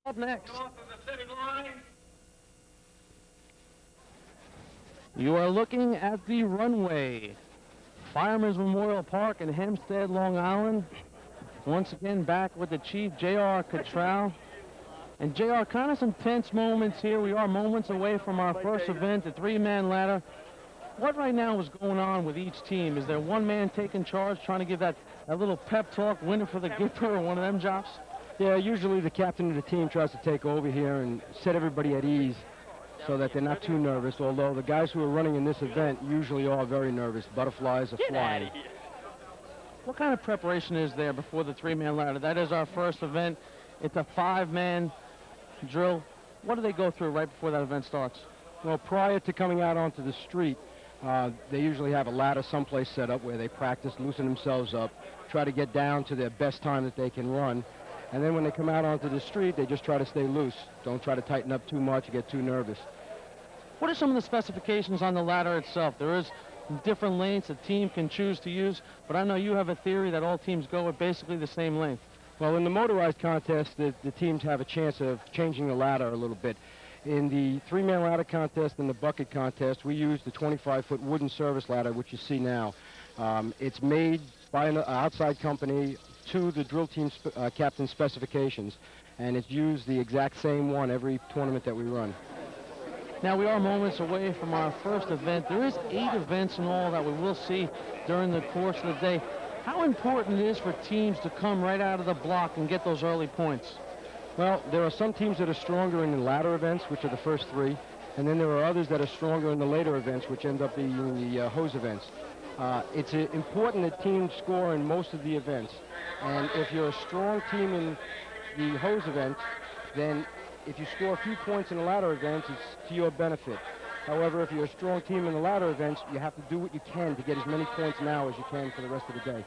Up next. You are looking at the runway. Fireman's Memorial Park in Hempstead, Long Island. Once again, back with the Chief, J.R. Cottrell. And J.R., kind of some tense moments here. We are moments away from our first event, the three-man ladder. What right now is going on with each team? Is there one man taking charge, trying to give that little pep talk, winning for the Gipper or one of them jobs? Yeah, usually the captain of the team tries to take over here and set everybody at ease so that they're not too nervous, although the guys who are running in this event usually are very nervous. Butterflies are flying. What kind of preparation is there before the three-man ladder? That is our first event. It's a five-man drill. What do they go through right before that event starts? Well, prior to coming out onto the street, they usually have a ladder someplace set up where they practice, loosen themselves up, try to get down to their best time that they can run. And then when they come out onto the street, they just try to stay loose. Don't try to tighten up too much or get too nervous. What are some of the specifications on the ladder itself? There is different lengths a team can choose to use, but I know you have a theory that all teams go with basically the same length. Well, in the motorized contest, the teams have a chance of changing the ladder a little bit. In the three-man ladder contest and the bucket contest, we use the 25-foot wooden service ladder, which you see now. It's made by an outside company to the drill team captain specifications, and it's used the exact same one every tournament that we run. Now, we are moments away from our first event. There is 8 events in all that we will see during the course of the day. How important it is for teams to come right out of the block and get those early points? Well, there are some teams that are stronger in the ladder events, which are the first 3, and then there are others that are stronger in the later events, which end up being the hose events. It's important that teams score in most of the events, and if you're a strong team in the hose event, then if you score a few points in the ladder events, it's to your benefit. However, if you're a strong team in the ladder events, you have to do what you can to get as many points now as you can for the rest of the day.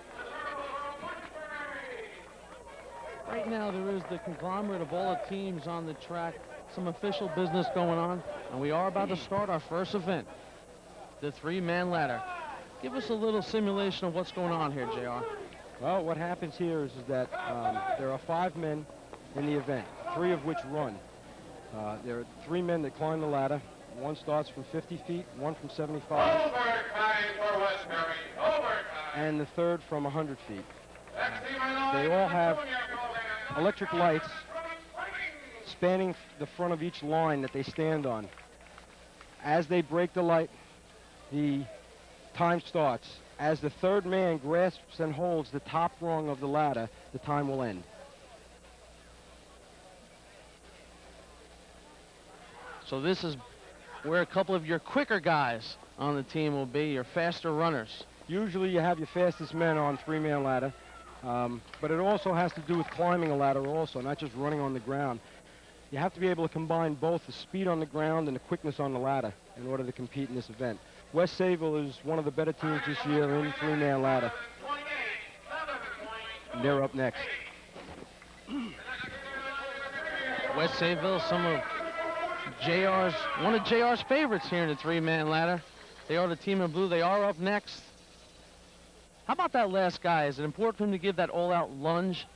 Right now, there is the conglomerate of all the teams on the track, some official business going on, and we are about to start our first event, the three-man ladder. Give us a little simulation of what's going on here, JR. Well, what happens here is that there are 5 men in the event, 3 of which run. There are 3 men that climb the ladder. One starts from 50 feet, one from 75, and the third from 100 feet. They all have electric lights spanning the front of each line that they stand on. As they break the light, the time starts. As the third man grasps and holds the top rung of the ladder, the time will end. So this is where a couple of your quicker guys on the team will be, your faster runners. Usually you have your fastest men on three-man ladder, but it also has to do with climbing a ladder also, not just running on the ground. You have to be able to combine both the speed on the ground and the quickness on the ladder in order to compete in this event. West Sayville is one of the better teams this year in three-man ladder. And they're up next. West Sayville, one of JR's favorites here in the three-man ladder. They are the team in blue. They are up next. How about that last guy? Is it important for him to give that all-out lunge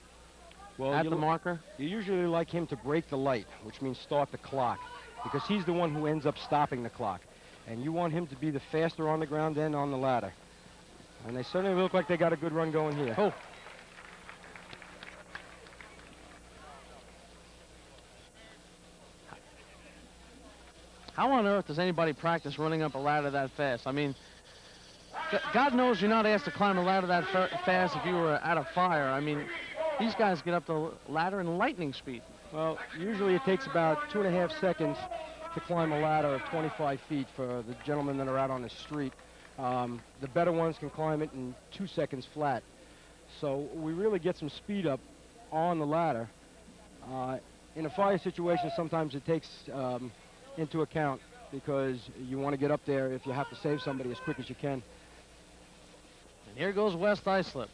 at the marker? You usually like him to break the light, which means start the clock, because he's the one who ends up stopping the clock. And you want him to be the faster on the ground and on the ladder. And they certainly look like they got a good run going here. Oh. How on earth does anybody practice running up a ladder that fast? I mean, God knows you're not asked to climb a ladder that fast if you were at a fire. I mean, these guys get up the ladder in lightning speed. Well, usually it takes about 2.5 seconds to climb a ladder of 25 feet for the gentlemen that are out on the street. The better ones can climb it in 2 seconds flat. So we really get some speed up on the ladder. In a fire situation, sometimes it takes into account because you want to get up there if you have to save somebody as quick as you can. And here goes West Islip.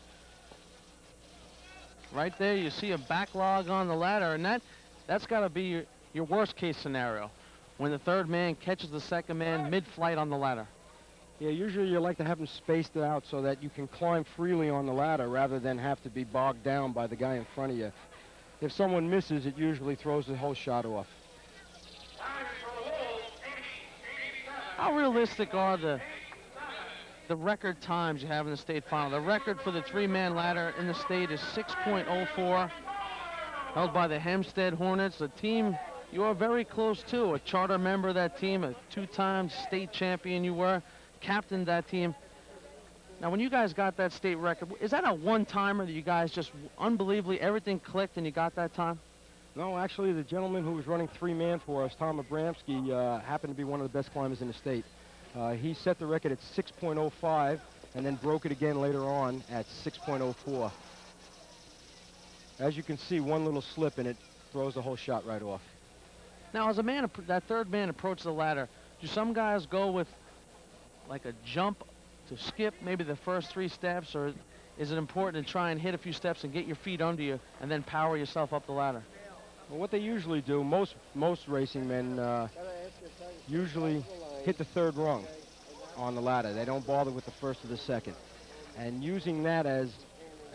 Right there, you see a backlog on the ladder, and that's got to be your worst case scenario, when the third man catches the second man mid-flight on the ladder. Yeah, usually you like to have them spaced out so that you can climb freely on the ladder rather than have to be bogged down by the guy in front of you. If someone misses, it usually throws the whole shot off. How realistic are the record times you have in the state final? The record for the three-man ladder in the state is 6.04, held by the Hempstead Hornets, a team you are very close to, a charter member of that team, a two-time state champion you were, captained that team. Now, when you guys got that state record, is that a one-timer that you guys just unbelievably everything clicked and you got that time? No, actually, the gentleman who was running three-man for us, Tom Abramsky, happened to be one of the best climbers in the state. He set the record at 6.05 and then broke it again later on at 6.04. As you can see, one little slip and it throws the whole shot right off. Now, as a man, that third man approaches the ladder, do some guys go with like a jump to skip maybe the first 3 steps, or is it important to try and hit a few steps and get your feet under you and then power yourself up the ladder? Well, what they usually do, most racing men usually hit the 3rd rung on the ladder. They don't bother with the 1st or the 2nd. And using that as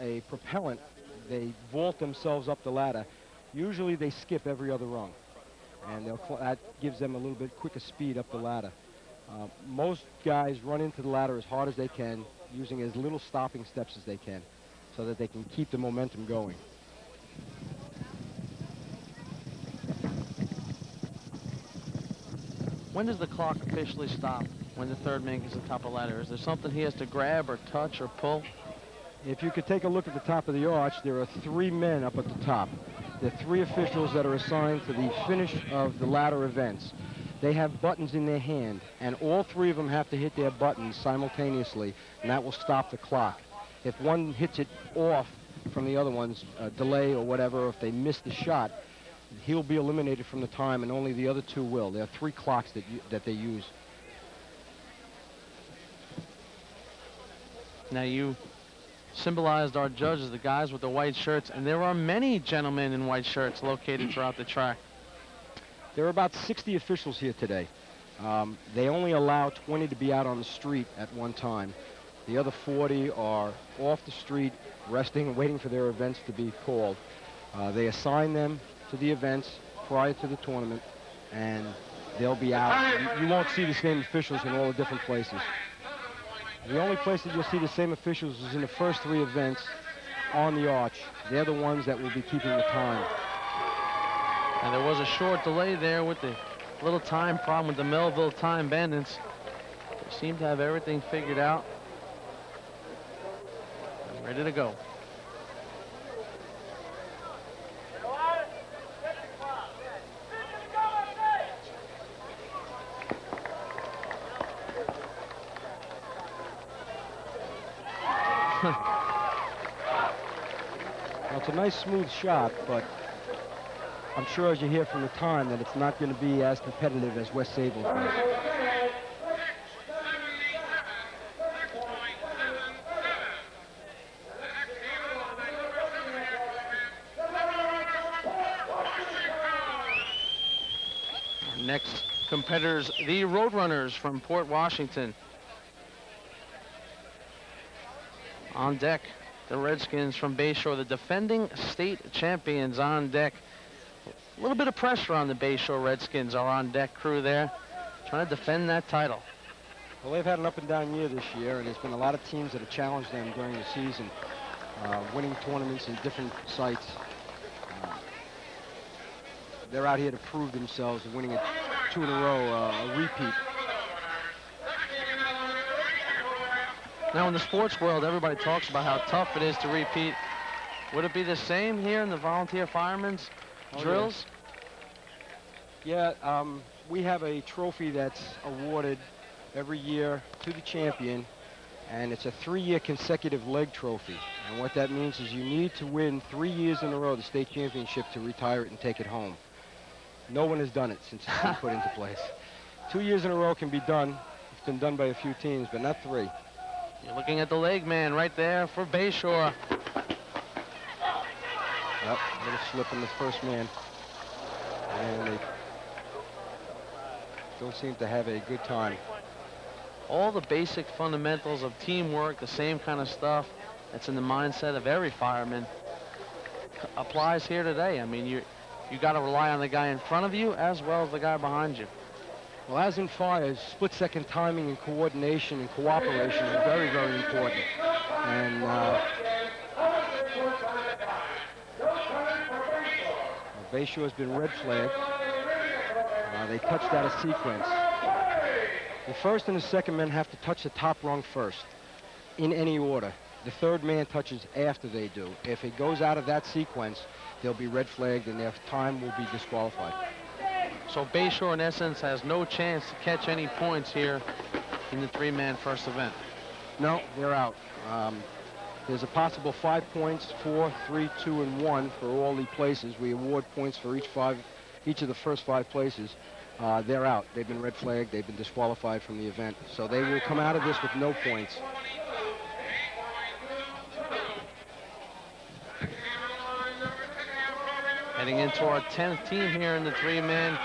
a propellant, they vault themselves up the ladder. Usually they skip every other rung, and that gives them a little bit quicker speed up the ladder. Most guys run into the ladder as hard as they can, using as little stopping steps as they can, so that they can keep the momentum going. When does the clock officially stop when the third man gets to the top of the ladder? Is there something he has to grab or touch or pull? If you could take a look at the top of the arch, there are 3 men up at the top. There are 3 officials that are assigned to the finish of the ladder events. They have buttons in their hand, and all 3 of them have to hit their buttons simultaneously, and that will stop the clock. If one hits it off from the other one's delay or whatever, or if they miss the shot, he'll be eliminated from the time, and only the other 2 will. There are 3 clocks that they use. Now, you symbolized our judges, the guys with the white shirts, and there are many gentlemen in white shirts located throughout the track. There are about 60 officials here today. They only allow 20 to be out on the street at one time. The other 40 are off the street, resting and waiting for their events to be called. They assign them to the events prior to the tournament, and they'll be out. You won't see the same officials in all the different places. The only place that you'll see the same officials is in the first 3 events on the arch. They're the ones that will be keeping the time. And there was a short delay there with the little time problem with the Melville Time Bandits. They seem to have everything figured out. And ready to go. Well, it's a nice smooth shot, but I'm sure as you hear from the time that it's not going to be as competitive as West Sable was. Next competitors, the Roadrunners from Port Washington. On deck, the Redskins from Bayshore, the defending state champions on deck. A little bit of pressure on the Bayshore Redskins, our on-deck crew there, trying to defend that title. Well, they've had an up-and-down year this year, and there's been a lot of teams that have challenged them during the season, winning tournaments in different sites. They're out here to prove themselves and winning it 2 in a row, a repeat. Now, in the sports world, everybody talks about how tough it is to repeat. Would it be the same here in the volunteer firemen's drills? Yeah, we have a trophy that's awarded every year to the champion, and it's a 3-year consecutive leg trophy. And what that means is you need to win 3 years in a row the state championship to retire it and take it home. No one has done it since it's been put into place. 2 years in a row can be done. It's been done by a few teams, but not 3. You're looking at the leg man right there for Bayshore. Yep, little slip in the first man. And they don't seem to have a good time. All the basic fundamentals of teamwork, the same kind of stuff that's in the mindset of every fireman, applies here today. I mean, you got to rely on the guy in front of you as well as the guy behind you. Well, as in fire, split-second timing and coordination and cooperation is very, very important. And Bayshore has been red flagged. They touched out of sequence. The first and the second men have to touch the top rung first, in any order. The third man touches after they do. If it goes out of that sequence, they'll be red flagged and their time will be disqualified. So Bayshore, in essence, has no chance to catch any points here in the three-man first event. No, they're out. There's a possible 5 points, 4, 3, 2, and 1 for all the places. We award points for each of the first 5 places. They're out. They've been red flagged. They've been disqualified from the event. So they will come out of this with no points. Heading into our 10th team here in the three-man.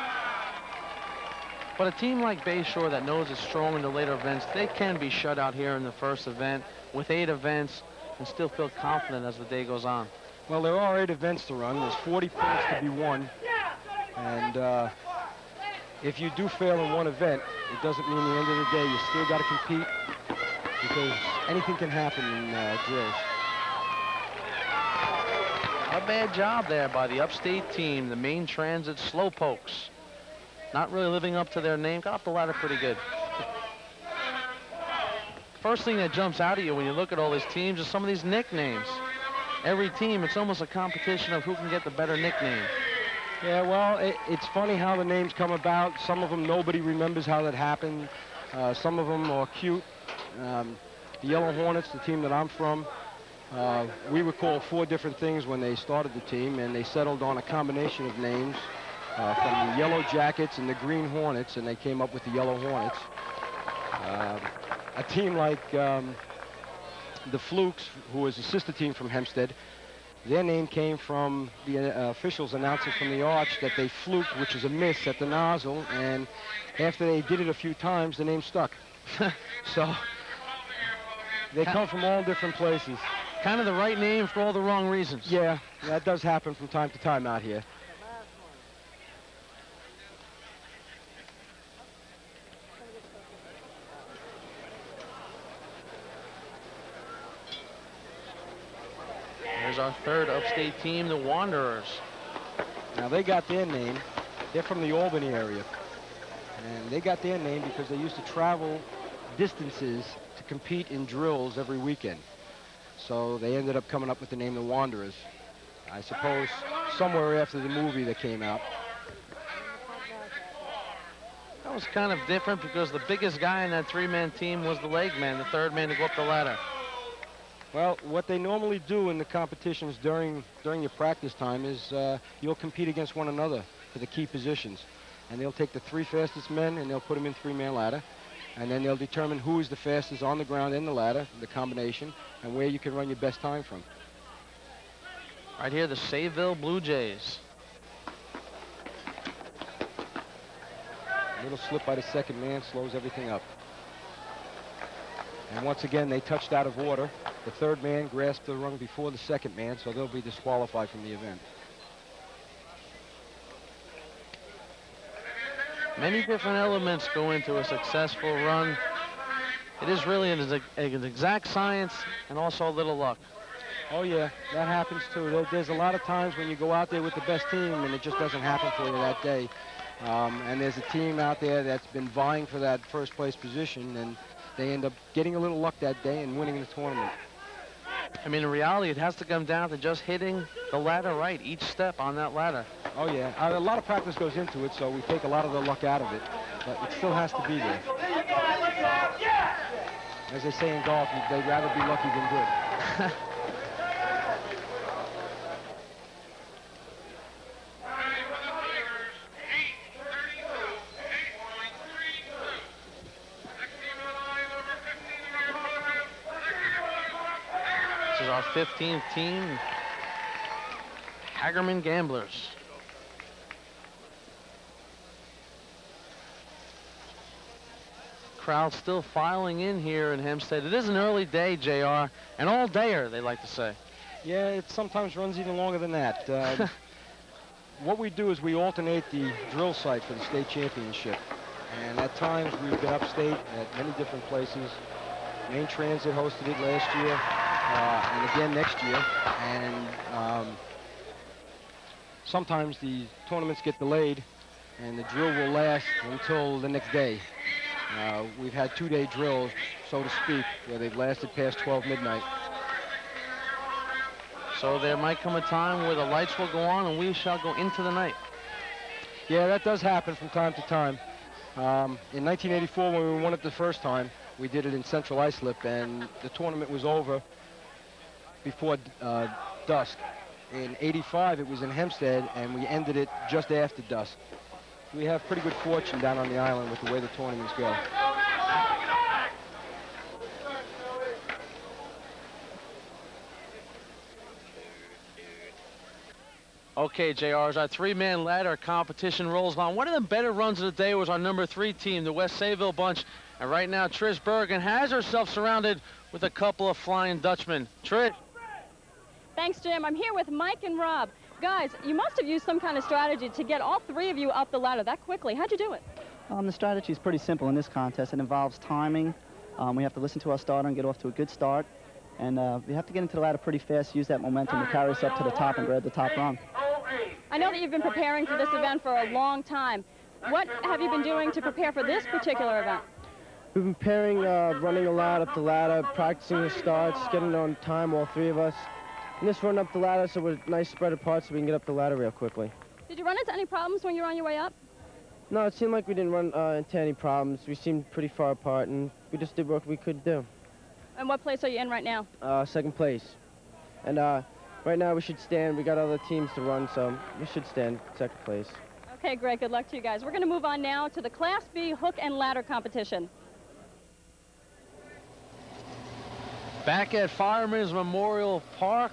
But a team like Bayshore that knows it's strong in the later events, they can be shut out here in the first event with 8 events and still feel confident as the day goes on. Well, there are 8 events to run. There's 40 points to be won. And if you do fail in one event, it doesn't mean at the end of the day you still got to compete, because anything can happen in drills. Not a bad job there by the upstate team, the Main Transit Slowpokes. Not really living up to their name. Got up the ladder pretty good. First thing that jumps out at you when you look at all these teams is some of these nicknames. Every team, it's almost a competition of who can get the better nickname. Yeah, well, it's funny how the names come about. Some of them nobody remembers how that happened. Some of them are cute. The Yellow Hornets, the team that I'm from, we were called 4 different things when they started the team, and they settled on a combination of names from the Yellow Jackets and the Green Hornets, and they came up with the Yellow Hornets. A team like the Flukes, who was a sister team from Hempstead, their name came from the officials announcing from the arch that they fluked, which is a miss at the nozzle, and after they did it a few times, the name stuck. So they come from all different places. Kind of the right name for all the wrong reasons. Yeah, that does happen from time to time out here. Here's our third upstate team, the Wanderers. Now they got their name. They're from the Albany area. And they got their name because they used to travel distances to compete in drills every weekend. So they ended up coming up with the name the Wanderers. I suppose somewhere after the movie that came out. That was kind of different because the biggest guy in that three-man team was the leg man, the third man to go up the ladder. Well, what they normally do in the competitions during your practice time is you'll compete against one another for the key positions. And they'll take the 3 fastest men and they'll put them in three-man ladder. And then they'll determine who is the fastest on the ground and the ladder, the combination, and where you can run your best time from. Right here, the Sayville Blue Jays. A little slip by the second man slows everything up. And once again, they touched out of order. The third man grasped the rung before the second man, so they'll be disqualified from the event. Many different elements go into a successful run. It is really an exact science and also a little luck. Oh, yeah, that happens too. There's a lot of times when you go out there with the best team and it just doesn't happen for you that day. And there's a team out there that's been vying for that first place position, and they end up getting a little luck that day and winning the tournament. I mean, in reality, it has to come down to just hitting the ladder right, each step on that ladder. Oh, yeah. A lot of practice goes into it, so we take a lot of the luck out of it, but it still has to be there. As they say in golf, they'd rather be lucky than good. This is our 15th team, Hagerman Gamblers. Crowd still filing in here in Hempstead. It is an early day, JR, an all-dayer, they like to say. Yeah, it sometimes runs even longer than that. What we do is we alternate the drill site for the state championship. And at times we've been upstate at many different places. Main Transit hosted it last year, and again next year. And sometimes the tournaments get delayed, and the drill will last until the next day. We've had 2-day drills, so to speak, where they've lasted past 12 midnight. So there might come a time where the lights will go on and we shall go into the night. Yeah, that does happen from time to time. In 1984, when we won it the first time, we did it in Central Islip, and the tournament was over before dusk. In 85, it was in Hempstead, and we ended it just after dusk. We have pretty good fortune down on the island with the way the tournaments go. Okay, JR, as our 3-man ladder competition rolls on, one of the better runs of the day was our number 3 team, the West Sayville bunch. And right now, Trish Bergen has herself surrounded with a couple of Flying Dutchmen. Trish. Thanks, Jim. I'm here with Mike and Rob. Guys, you must have used some kind of strategy to get all 3 of you up the ladder that quickly. How'd you do it? The strategy is pretty simple in this contest. It involves timing. We have to listen to our starter and get off to a good start. And we have to get into the ladder pretty fast, use that momentum to carry us up to the top and grab the top rung. I know that you've been preparing for this event for a long time. What have you been doing to prepare for this particular event? We've been preparing, running a lot up the ladder, practicing the starts, getting on time, all 3 of us. And just run up the ladder so we're nice spread apart so we can get up the ladder real quickly. Did you run into any problems when you were on your way up? No, it seemed like we didn't run into any problems. We seemed pretty far apart, and we just did what we could do. And what place are you in right now? Second place. And right now we should stand. We got other teams to run, so we should stand second place. Okay, great. Good luck to you guys. We're going to move on now to the Class B hook and ladder competition. Back at Fireman's Memorial Park,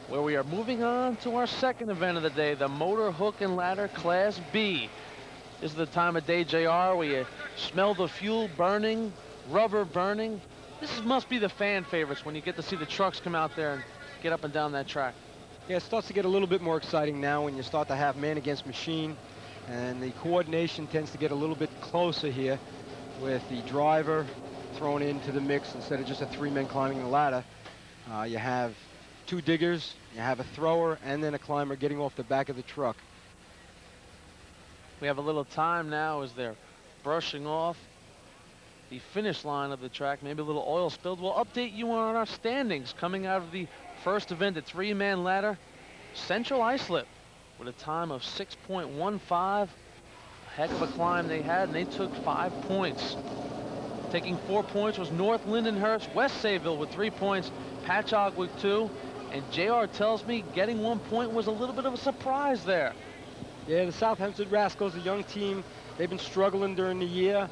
where we are moving on to our second event of the day, the Motor Hook and Ladder Class B. This is the time of day, JR, where you smell the fuel burning, rubber burning. This must be the fan favorites when you get to see the trucks come out there and get up and down that track. Yeah, it starts to get a little bit more exciting now when you start to have man against machine, and the coordination tends to get a little bit closer here with the driver thrown into the mix instead of just a 3-man climbing the ladder. You have 2 diggers, you have a thrower, and then a climber getting off the back of the truck. We have a little time now as they're brushing off the finish line of the track. Maybe a little oil spilled. We'll update you on our standings coming out of the first event, the 3-man ladder. Central Islip with a time of 6.15. Heck of a climb they had, and they took 5 points. Taking 4 points was North Lindenhurst. West Sayville with 3 points. Patchogue with 2. And JR tells me getting 1 point was a little bit of a surprise there. Yeah, the South Hempstead Rascals, a young team. They've been struggling during the year.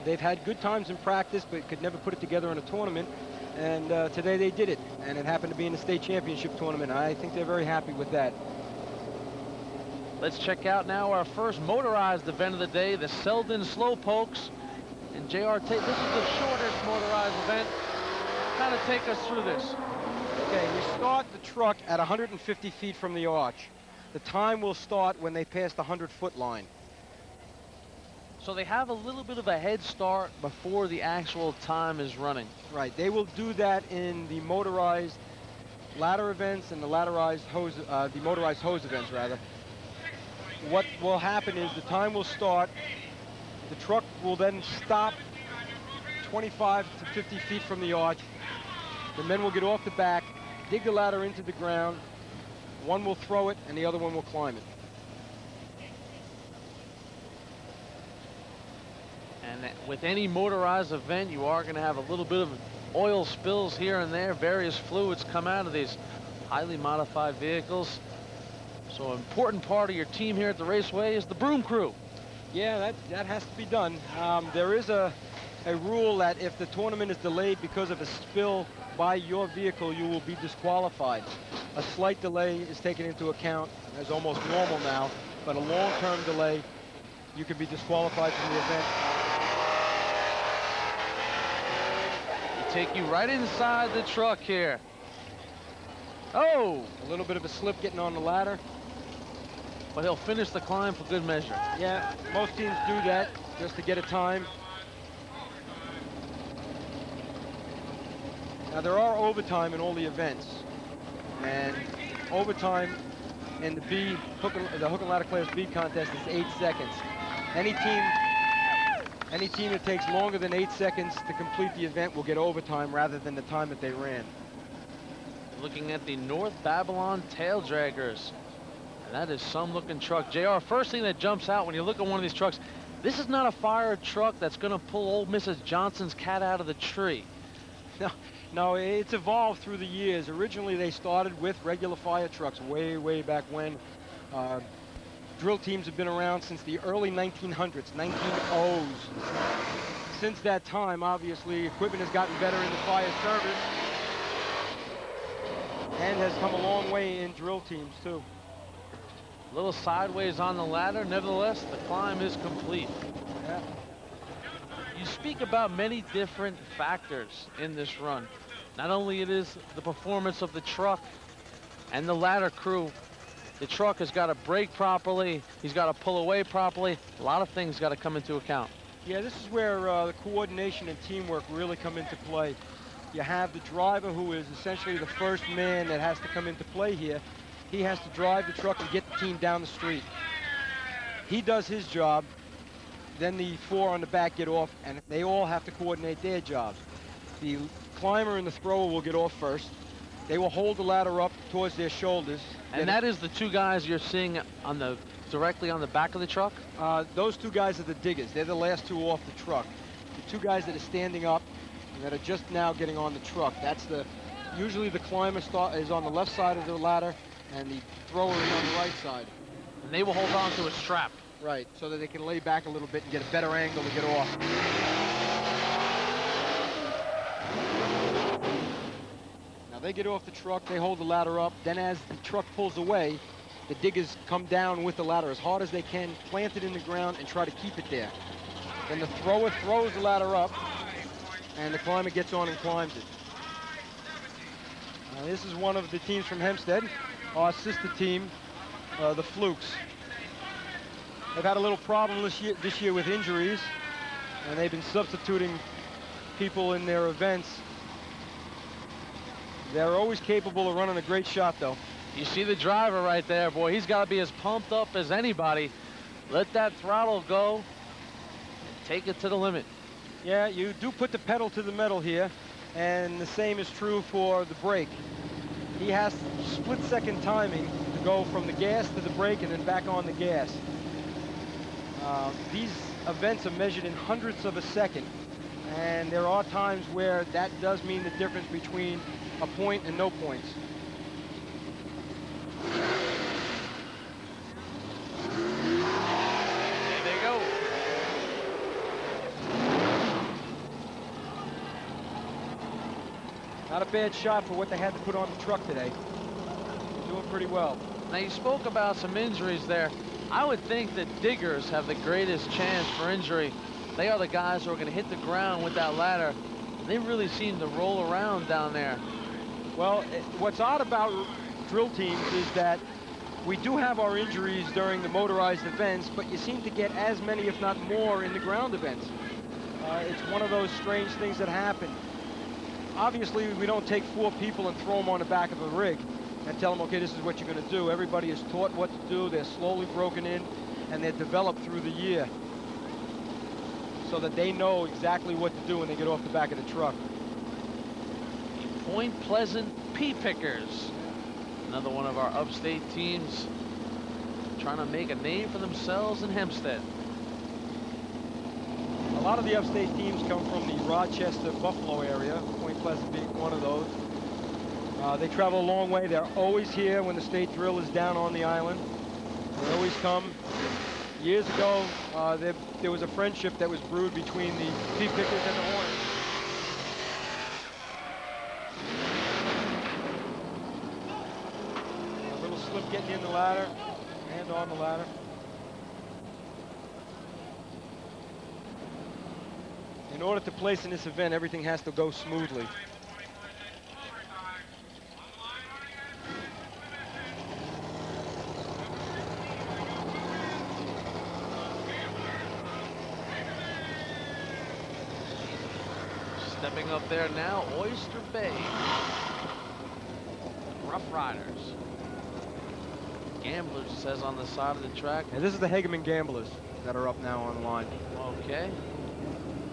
They've had good times in practice, but could never put it together in a tournament. And today they did it, and it happened to be in the state championship tournament. I think they're very happy with that. Let's check out now our first motorized event of the day, the Selden Slowpokes. And JR, this is the shortest motorized event. Kind of take us through this. Okay, we start the truck at 150 feet from the arch. The time will start when they pass the 100-foot line. So they have a little bit of a head start before the actual time is running. Right, they will do that in the motorized ladder events and the motorized hose events, rather. What will happen is the time will start. The truck will then stop 25 to 50 feet from the arch. The men will get off the back, dig the ladder into the ground. One will throw it, and the other one will climb it. And with any motorized event, you are going to have a little bit of oil spills here and there. Various fluids come out of these highly modified vehicles. So an important part of your team here at the raceway is the broom crew. Yeah, that has to be done. There is a rule that if the tournament is delayed because of a spill by your vehicle, you will be disqualified. A slight delay is taken into account as almost normal now, but a long-term delay, you can be disqualified from the event. Take you right inside the truck here. Oh, A little bit of a slip getting on the ladder. but he'll finish the climb for good measure. Yeah, most teams do that just to get a time. Now there are overtime in all the events, and overtime in the hook and ladder class B contest is 8 seconds. Any team that takes longer than 8 seconds to complete the event will get overtime rather than the time that they ran. Looking at the North Babylon Tail Draggers. And that is some looking truck. JR, first thing that jumps out when you look at one of these trucks, this is not a fire truck that's going to pull old Mrs. Johnson's cat out of the tree. No, it's evolved through the years. Originally, they started with regular fire trucks way back when. Drill teams have been around since the early 1900s, 1900s. Since that time, obviously, equipment has gotten better in the fire service and has come a long way in drill teams, too. A little sideways on the ladder. Nevertheless, the climb is complete. Yeah. You speak about many different factors in this run. Not only it is the performance of the truck and the ladder crew. The truck has got to brake properly. He's got to pull away properly. A lot of things got to come into account. Yeah, this is where the coordination and teamwork really come into play. You have the driver, who is essentially the first man that has to come into play here. He has to drive the truck and get the team down the street. He does his job. Then the 4 on the back get off, and they all have to coordinate their jobs. The climber and the thrower will get off first. They will hold the ladder up towards their shoulders. And that is the 2 guys you're seeing on directly on the back of the truck? Those 2 guys are the diggers. They're the last 2 off the truck. The 2 guys that are standing up and that are just now getting on the truck. Usually the climber is on the left side of the ladder, and the thrower is on the right side. And they will hold on to a strap. Right, so that they can lay back a little bit and get a better angle to get off. Now they get off the truck, they hold the ladder up, then as the truck pulls away, the diggers come down with the ladder as hard as they can, plant it in the ground, and try to keep it there. Then the thrower throws the ladder up, and the climber gets on and climbs it. Now this is one of the teams from Hempstead, our sister team, the Flukes. They've had a little problem this year with injuries, and they've been substituting people in their events. They're always capable of running a great shot, though. You see the driver right there, boy. He's got to be as pumped up as anybody. Let that throttle go and take it to the limit. Yeah, you do put the pedal to the metal here, and the same is true for the brake. He has split-second timing to go from the gas to the brake and then back on the gas. These events are measured in hundredths of a second, and there are times where that does mean the difference between a point and no points. There they go. Not a bad shot for what they had to put on the truck today. Doing pretty well. Now, you spoke about some injuries there. I would think that diggers have the greatest chance for injury. They are the guys who are going to hit the ground with that ladder. They really seem to roll around down there. Well, what's odd about drill teams is that we do have our injuries during the motorized events, but you seem to get as many, if not more, in the ground events. It's one of those strange things that happen. Obviously, we don't take 4 people and throw them on the back of a rig and tell them, okay, this is what you're going to do. Everybody is taught what to do. They're slowly broken in, and they're developed through the year so that they know exactly what to do when they get off the back of the truck. The Point Pleasant Pea Pickers, another one of our upstate teams trying to make a name for themselves in Hempstead. A lot of the upstate teams come from the Rochester, Buffalo area, Point Pleasant being one of those. They travel a long way. They're always here when the state drill is down on the island. They always come. Years ago, there was a friendship that was brewed between the pea pickers and the Hornets. A little slip getting in the ladder and on the ladder. In order to place in this event, everything has to go smoothly. Stepping up there now, Oyster Bay. Rough Riders. Gamblers, it says on the side of the track. And this is the Hageman Gamblers that are up now on the line. Okay.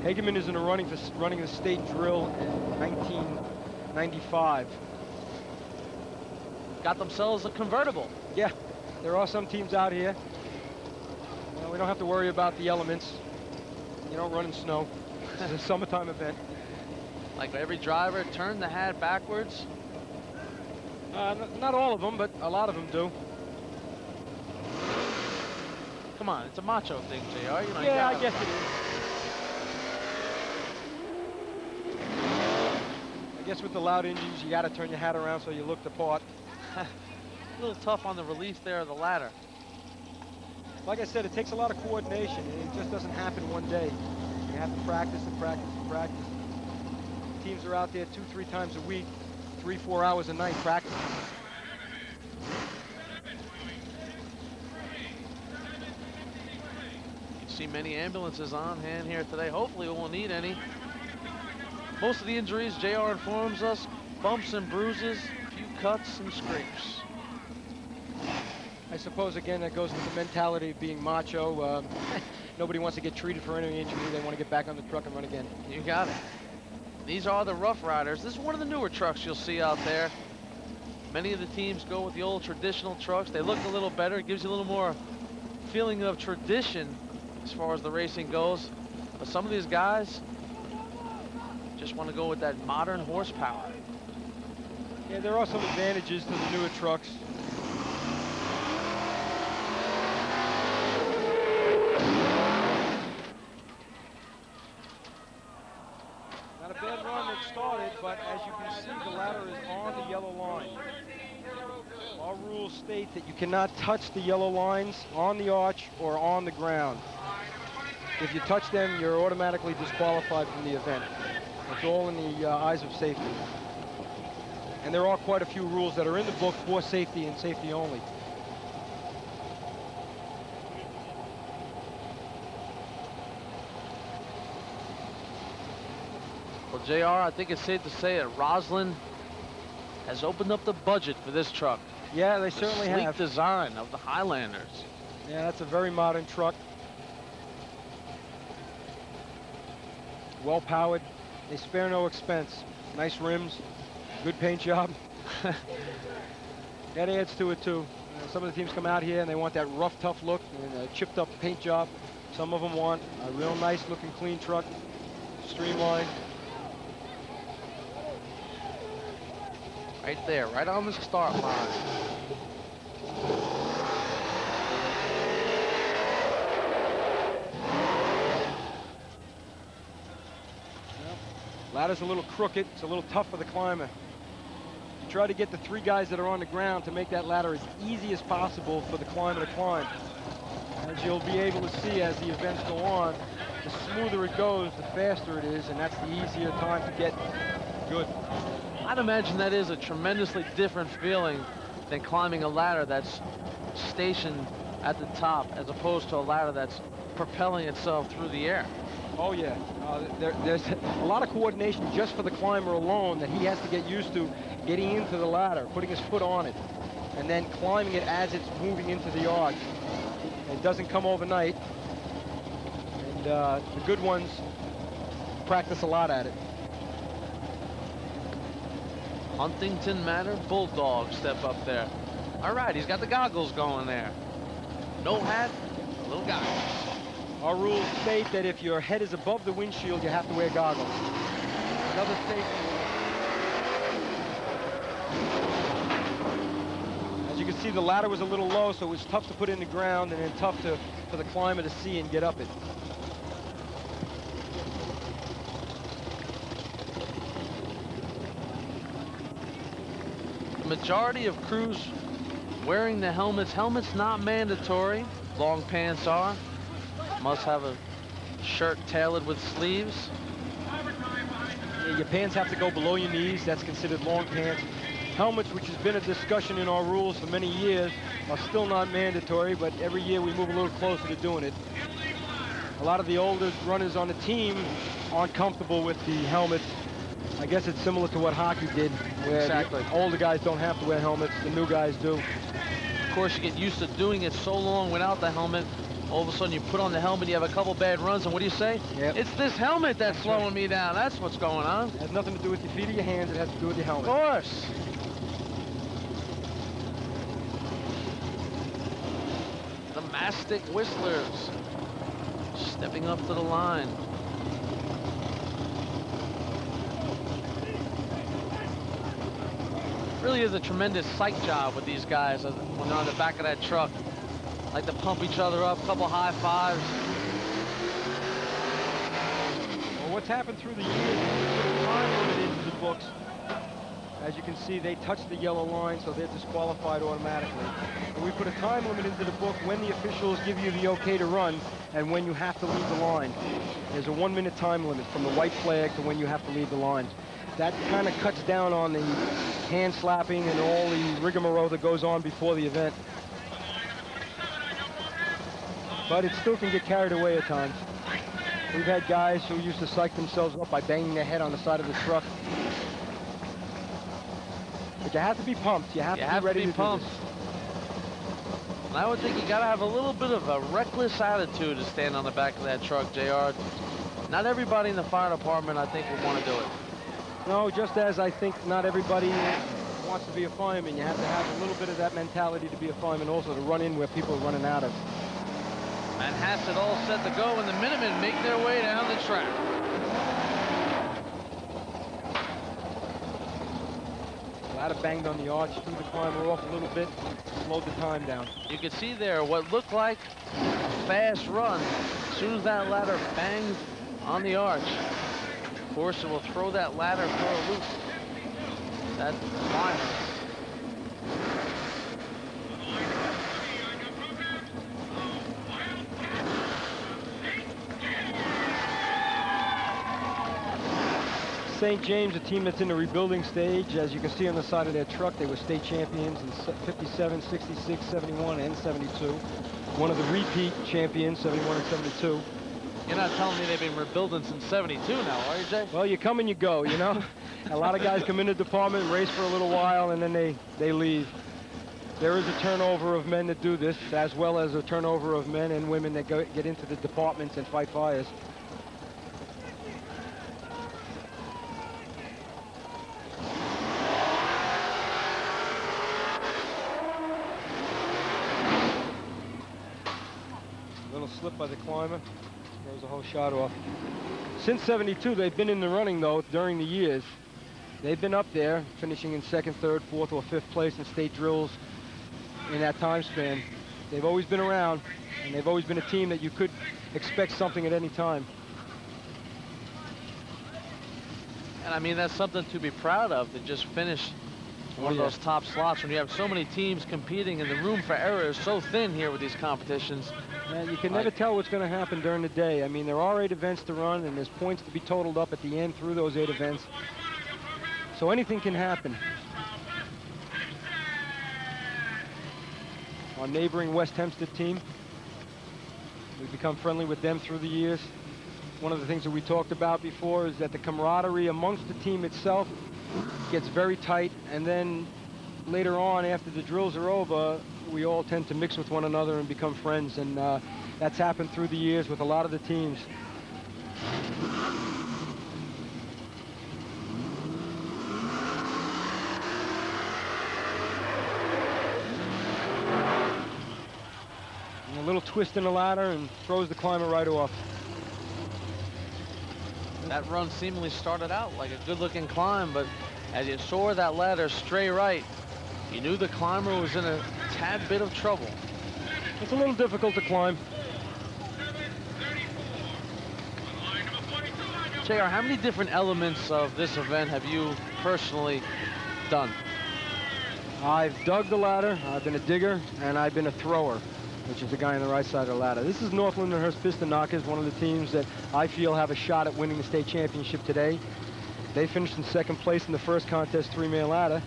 Hageman is in a running the state drill in 1995. Got themselves a convertible. Yeah, there are some teams out here. Well, we don't have to worry about the elements. You don't run in snow. It's a summertime event. Like every driver, turn the hat backwards. Not all of them, but a lot of them do. Come on, it's a macho thing, JR. You know, you Yeah, I gotta- guess it is. I guess with the loud engines, you got to turn your hat around so you look the part. A little tough on the release there of the ladder. Like I said, it takes a lot of coordination, and it just doesn't happen one day. You have to practice and practice and practice. Teams are out there 2-3 times a week, 3-4 hours a night practicing. You can see many ambulances on hand here today. Hopefully we won't need any. Most of the injuries, JR informs us, bumps and bruises, a few cuts and scrapes. I suppose, again, that goes with the mentality of being macho. Nobody wants to get treated for any injury. They want to get back on the truck and run again. You got it. These are the Rough Riders. This is one of the newer trucks you'll see out there. Many of the teams go with the old traditional trucks. They look a little better. It gives you a little more feeling of tradition as far as the racing goes. But some of these guys just want to go with that modern horsepower. Yeah, there are some advantages to the newer trucks. Not a bad run that started, but as you can see, the ladder is on the yellow line. Our rules state that you cannot touch the yellow lines on the arch or on the ground. If you touch them, you're automatically disqualified from the event. It's all in the eyes of safety. And there are quite a few rules that are in the book for safety and safety only. Well, JR, I think it's safe to say that Roslyn has opened up the budget for this truck. Yeah, they The certainly sleek have. design of the Highlanders. Yeah, that's a very modern truck. Well powered. They spare no expense. Nice rims, good paint job. That adds to it too. Some of the teams come out here and they want that rough, tough look and a chipped up paint job. Some of them want a real nice looking clean truck, streamlined. Right there, right on the start line. Ladder's a little crooked. It's a little tough for the climber. You try to get the 3 guys that are on the ground to make that ladder as easy as possible for the climber to climb. As you'll be able to see as the events go on, the smoother it goes, the faster it is, and that's the easier time to get good. I'd imagine that is a tremendously different feeling than climbing a ladder that's stationed at the top as opposed to a ladder that's propelling itself through the air. Oh yeah, there's a lot of coordination just for the climber alone that he has to get used to getting into the ladder, putting his foot on it, and then climbing it as it's moving into the arch. It doesn't come overnight, and the good ones practice a lot at it. Huntington Manor Bulldogs step up there. All right, he's got the goggles going there. No hat, little goggles. Our rules state that if your head is above the windshield, you have to wear goggles. Another safety rule. As you can see, the ladder was a little low, so it was tough to put in the ground and then tough for the climber to see and get up it. The majority of crews wearing the helmets. Helmets not mandatory. Long pants are. Must have a shirt tailored with sleeves. Yeah, your pants have to go below your knees. That's considered long pants. Helmets, which has been a discussion in our rules for many years, are still not mandatory, but every year we move a little closer to doing it. A lot of the older runners on the team aren't comfortable with the helmets. I guess it's similar to what hockey did, where Exactly. the older guys don't have to wear helmets, the new guys do. Of course, you get used to doing it so long without the helmet. All of a sudden, you put on the helmet, you have a couple bad runs, and what do you say? Yep. It's this helmet that's slowing me down. That's what's going on. It has nothing to do with your feet or your hands, it has to do with your helmet. Of course. The Mastic Whistlers stepping up to the line. Really is a tremendous psych job with these guys when they're on the back of that truck. Like to pump each other up, couple high fives. Well, what's happened through the years, we put a time limit into the books. As you can see, they touch the yellow line, so they're disqualified automatically. And we put a time limit into the book when the officials give you the okay to run and when you have to leave the line. There's a 1-minute time limit from the white flag to when you have to leave the line. That kind of cuts down on the hand slapping and all the rigmarole that goes on before the event. But it still can get carried away at times. We've had guys who used to psych themselves up by banging their head on the side of the truck. But you have to be pumped. You have to be ready to do pumped. this. And I would think you got to have a little bit of a reckless attitude to stand on the back of that truck, JR. Not everybody in the fire department, I think, would want to do it. No, just as I think not everybody wants to be a fireman. You have to have a little bit of that mentality to be a fireman also, to run in where people are running out of. And Hempstead all set to go, and the Minutemen make their way down the track. Ladder banged on the arch, threw the climber off a little bit, slowed the time down. You can see there what looked like a fast run. As soon as that ladder banged on the arch, of course, it will throw that ladder for a loop. That climber. St. James, a team that's in the rebuilding stage. As you can see on the side of their truck, they were state champions in 57, 66, 71, and 72. One of the repeat champions, 71 and 72. You're not telling me they've been rebuilding since 72 now, are you, Jay? Well, you come and you go, you know? A lot of guys come in the department, race for a little while, and then they leave. There is a turnover of men that do this, as well as a turnover of men and women that get into the departments and fight fires. Slip by the climber, throws the whole shot off. Since 72, they've been in the running, though, during the years. They've been up there, finishing in 2nd, 3rd, 4th, or 5th place in state drills in that time span. They've always been around, and they've always been a team that you could expect something at any time. And I mean, that's something to be proud of, to just finish one of those top slots when you have so many teams competing and the room for error is so thin here with these competitions. Yeah, you can never tell what's going to happen during the day. I mean, there are 8 events to run, and there's points to be totaled up at the end through those 8 events. So anything can happen. Our neighboring West Hempstead team, we've become friendly with them through the years. One of the things that we talked about before is that the camaraderie amongst the team itself gets very tight, and then later on, after the drills are over, we all tend to mix with one another and become friends, and that's happened through the years with a lot of the teams. And a little twist in the ladder and throws the climber right off. That run seemingly started out like a good-looking climb, but as you saw that ladder stray right, you knew the climber was in a tad bit of trouble. It's a little difficult to climb. JR, how many different elements of this event have you personally done? I've dug the ladder, I've been a digger, and I've been a thrower, which is the guy on the right side of the ladder. This is North Lindenhurst Piston Knockers, one of the teams that I feel have a shot at winning the state championship today. They finished in 2nd place in the first contest, 3-man ladder.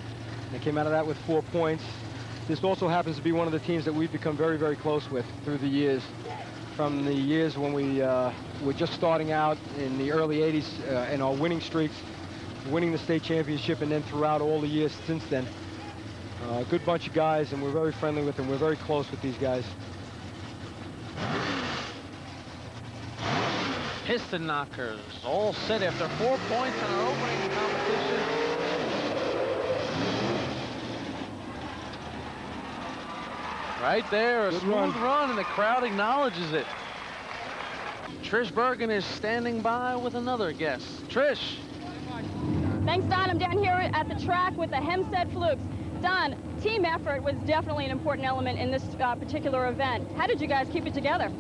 They came out of that with 4 points. This also happens to be one of the teams that we've become very, very close with through the years. from the years when we were just starting out in the early 80s in our winning streaks, winning the state championship, and then throughout all the years since then. A good bunch of guys, and we're very friendly with them. We're very close with these guys. Piston knockers all set after 4 points in our opening competition. Right there, a smooth run, and the crowd acknowledges it. Trish Bergen is standing by with another guest. Trish. Thanks, Don. I'm down here at the track with the Hempstead Flukes. Don, team effort was definitely an important element in this particular event. How did you guys keep it together?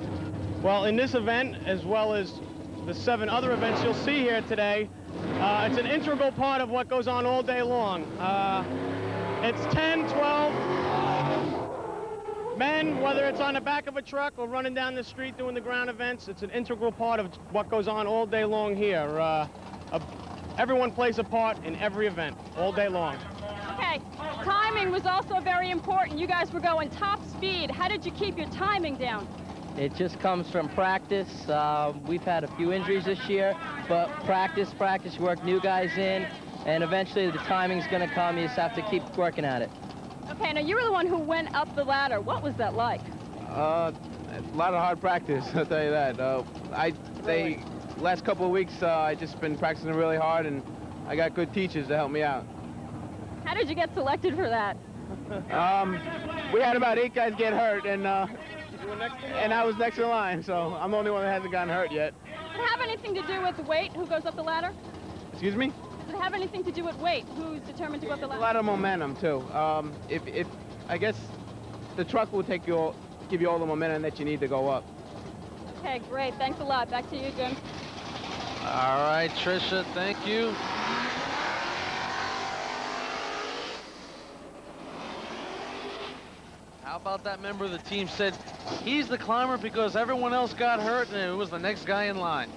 Well, in this event, as well as the 7 other events you'll see here today, it's an integral part of what goes on all day long. It's 10, 12 men, whether it's on the back of a truck or running down the street doing the ground events. It's an integral part of what goes on all day long here. Everyone plays a part in every event, all day long. Okay, timing was also very important. You guys were going top speed. How did you keep your timing down? It just comes from practice. We've had a few injuries this year, but practice, work new guys in, and eventually the timing's going to come. You just have to keep working at it. Okay, now you were the one who went up the ladder. What was that like? A lot of hard practice, I'll tell you that. Last couple of weeks, I just been practicing really hard, and I got good teachers to help me out. How did you get selected for that? We had about 8 guys get hurt, and I was next in line, so I'm the only one that hasn't gotten hurt yet. Does it have anything to do with weight, who goes up the ladder? Excuse me? Does it have anything to do with weight, who's determined to go up the ladder? A lot of momentum, too. If I guess the truck will give you all the momentum that you need to go up. Okay, great. Thanks a lot. Back to you, Jim. All right, Tricia, thank you. How about that member of the team said he's the climber because everyone else got hurt and it was the next guy in line?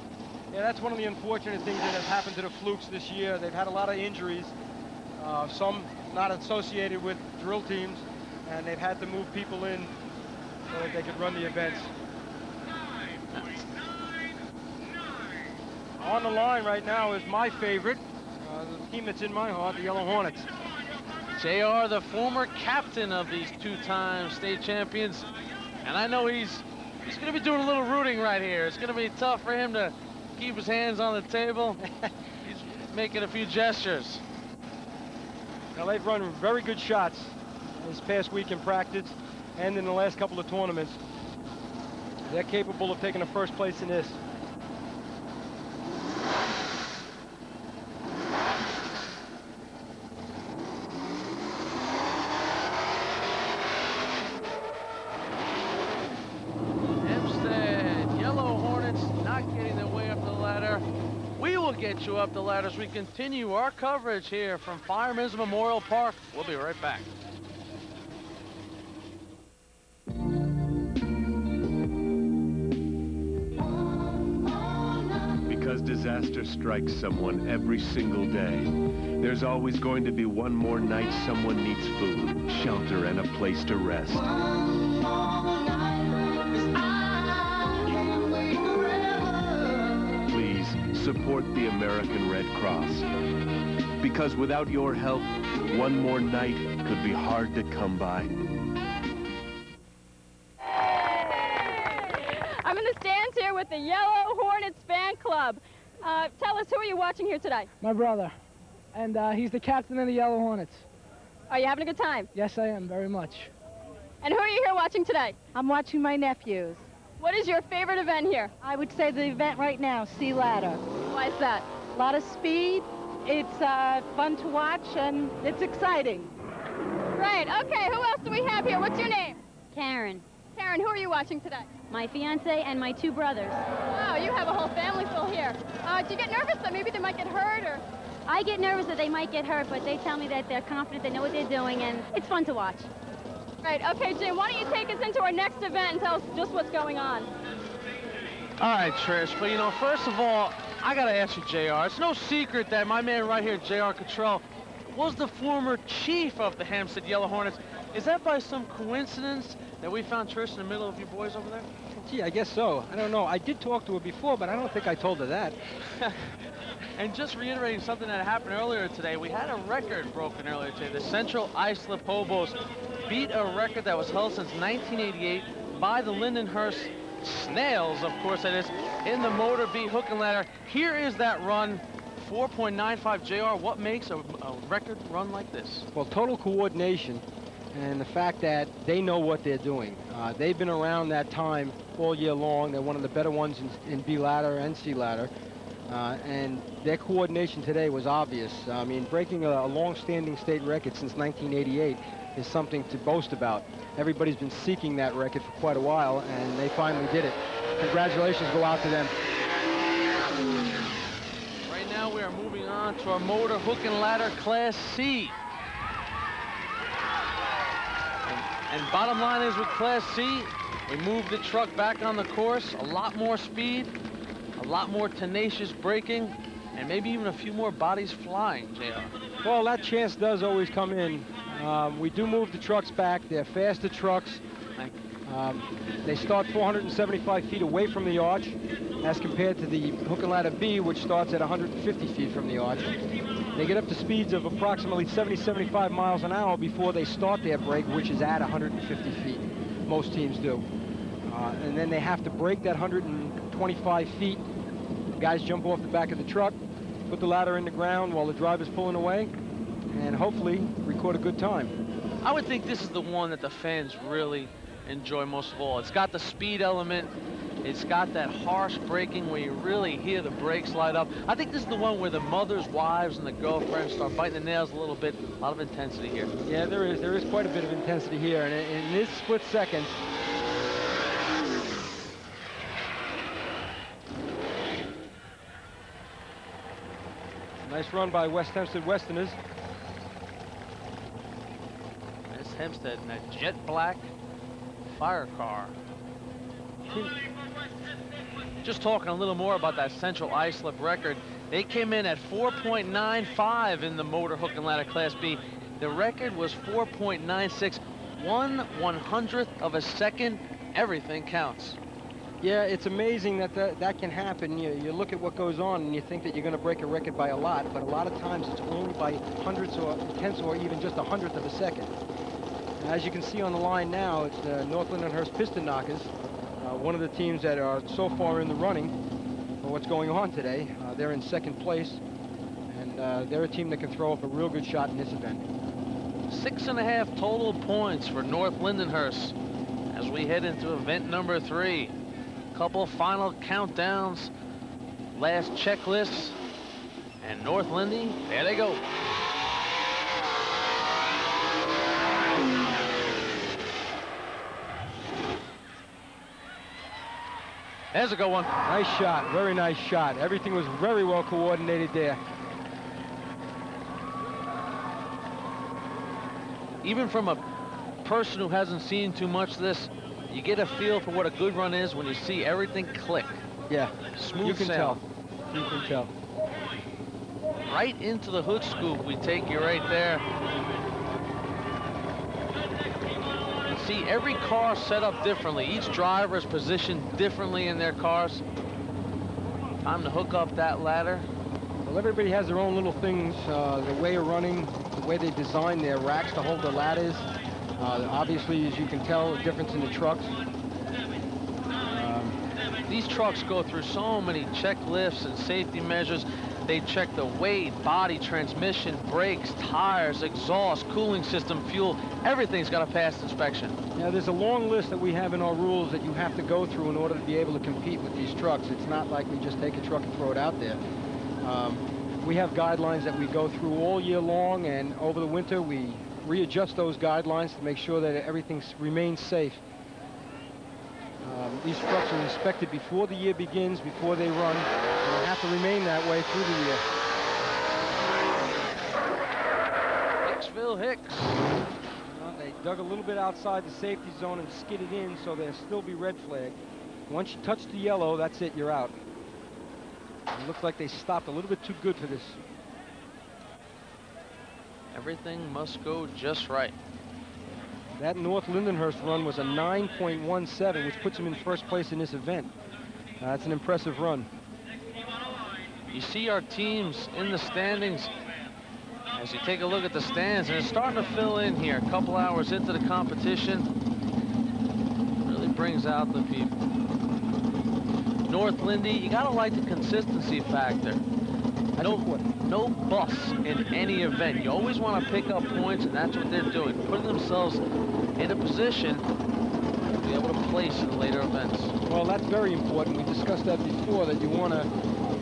Yeah, that's one of the unfortunate things that has happened to the Flukes this year. They've had a lot of injuries, some not associated with drill teams, and they've had to move people in so that they could run the events. On the line right now is my favorite, the team that's in my heart, the Yellow Hornets. JR, the former captain of these 2-time state champions, and I know he's going to be doing a little rooting right here. It's going to be tough for him to keep his hands on the table. He's making a few gestures. Now, they've run very good shots this past week in practice and in the last couple of tournaments. They're capable of taking the first place in this. Hempstead, Yellow Hornets not getting their way up the ladder. We will get you up the ladder as we continue our coverage here from Firemen's Memorial Park. We'll be right back. Because disaster strikes someone every single day, there's always going to be one more night someone needs food, shelter, and a place to rest. Please support the American Red Cross. Because without your help, one more night could be hard to come by. I'm in the stands here with the Yellow Hornets fan club. Tell us, who are you watching here today? My brother, and he's the captain of the Yellow Hornets. Are you having a good time? Yes, I am, very much. And who are you here watching today? I'm watching my nephews. What is your favorite event here? I would say the event right now, Sea Ladder. Why is that? A lot of speed, it's fun to watch, and it's exciting. Great. Okay, who else do we have here? What's your name? Karen, Karen, who are you watching today? my fiance and my 2 brothers. Wow, you have a whole family full here. Do you get nervous that maybe they might get hurt, or? I get nervous that they might get hurt, but they tell me that they're confident, they know what they're doing, and it's fun to watch. Right, okay, Jim, why don't you take us into our next event and tell us just what's going on? All right, Trish, but you know, first of all, I gotta ask you, JR, it's no secret that my man right here, JR Cottrell, was the former chief of the Hempstead Yellow Hornets. Is that by some coincidence that we found Trish in the middle of you boys over there? Gee, I guess so. I don't know. I did talk to her before, but I don't think I told her that. And just reiterating something that happened earlier today, we had a record broken earlier today. The Central Islip Hobos beat a record that was held since 1988 by the Lindenhurst Snails, of course that is, in the Motor B hook and ladder. Here is that run, 4.95 JR. What makes a record run like this? Well, total coordination and the fact that they know what they're doing. They've been around that time all year long. They're one of the better ones in B ladder and C ladder. And their coordination today was obvious. I mean, breaking a long-standing state record since 1988 is something to boast about. Everybody's been seeking that record for quite a while, and they finally did it. Congratulations go out to them. Right now we are moving on to our motor hook and ladder Class C. And bottom line is with Class C, we move the truck back on the course, a lot more speed, a lot more tenacious braking, and maybe even a few more bodies flying, JR. Well, that chance does always come in. We do move the trucks back. They're faster trucks. They start 475 feet away from the arch as compared to the hook and ladder B, which starts at 150 feet from the arch. They get up to speeds of approximately 70-75 miles an hour before they start their brake, which is at 150 feet. Most teams do. And then they have to brake that 125 feet. The guys jump off the back of the truck, put the ladder in the ground while the driver's pulling away, and hopefully record a good time. I would think this is the one that the fans really enjoy most of all. It's got the speed element. It's got that harsh braking where you really hear the brakes light up. I think this is the one where the mothers, wives, and the girlfriends start biting the nails a little bit. A lot of intensity here. Yeah, there is quite a bit of intensity here. And in this split second, nice run by West Hempstead Westerners. Miss Hempstead in a jet black fire car. Just talking a little more about that Central Islip record. They came in at 4.95 in the motor hook and ladder Class B. The record was 4.96, 1/100th of a second. Everything counts. Yeah, it's amazing that can happen. You look at what goes on and you think that you're going to break a record by a lot, but a lot of times it's only by hundredths or tenths or even just 100th of a second. And as you can see on the line now, it's the North Lindenhurst Piston Knockers, one of the teams that are so far in the running for what's going on today. They're in second place, and they're a team that can throw up a real good shot in this event. 6.5 total points for North Lindenhurst as we head into event number 3. Couple final countdowns, last checklists, and North Lindy, there they go. There's a good one. Nice shot, very nice shot. Everything was very well coordinated there. Even from a person who hasn't seen too much of this, you get a feel for what a good run is when you see everything click. Yeah, smooth you can sail. tell. You can tell. Right into the hood scoop, we take you right there. You see every car set up differently. Each driver is positioned differently in their cars. Time to hook up that ladder. Well, everybody has their own little things, the way of running, the way they design their racks to hold their ladders. Obviously, as you can tell, a difference in the trucks. These trucks go through so many checklifts and safety measures. They check the weight, body, transmission, brakes, tires, exhaust, cooling system, fuel. Everything's got to pass inspection. Now, there's a long list that we have in our rules that you have to go through in order to be able to compete with these trucks. It's not like we just take a truck and throw it out there. We have guidelines that we go through all year long, and over the winter we readjust those guidelines to make sure that everything remains safe. These trucks are inspected before the year begins, before they run, and they have to remain that way through the year. Hicksville Hicks. They dug a little bit outside the safety zone and skidded in, so there'll still be red flag. Once you touch the yellow, that's it, you're out. It looks like they stopped a little bit too good for this. Everything must go just right. That North Lindenhurst run was a 9.17, which puts him in first place in this event. That's an impressive run. You see our teams in the standings as you take a look at the stands, and it's starting to fill in here. A couple hours into the competition, really brings out the people. North Lindy, you gotta like the consistency factor. No busts in any event. You always want to pick up points, and that's what they're doing, putting themselves in a position to be able to place in the later events. Well, that's very important. We discussed that before, that you want to,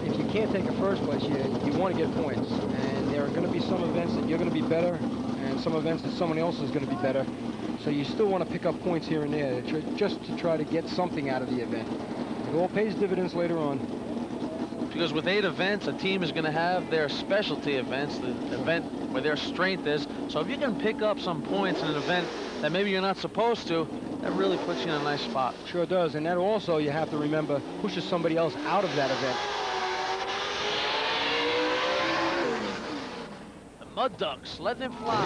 if you can't take a first place, you want to get points. And there are going to be some events that you're going to be better, and some events that someone else is going to be better. So you still want to pick up points here and there, just to try to get something out of the event. It all pays dividends later on. Because with 8 events, a team is going to have their specialty events, the event where their strength is. So if you can pick up some points in an event that maybe you're not supposed to, that really puts you in a nice spot. Sure does. And that also, you have to remember, pushes somebody else out of that event. The Mud Ducks letting it fly.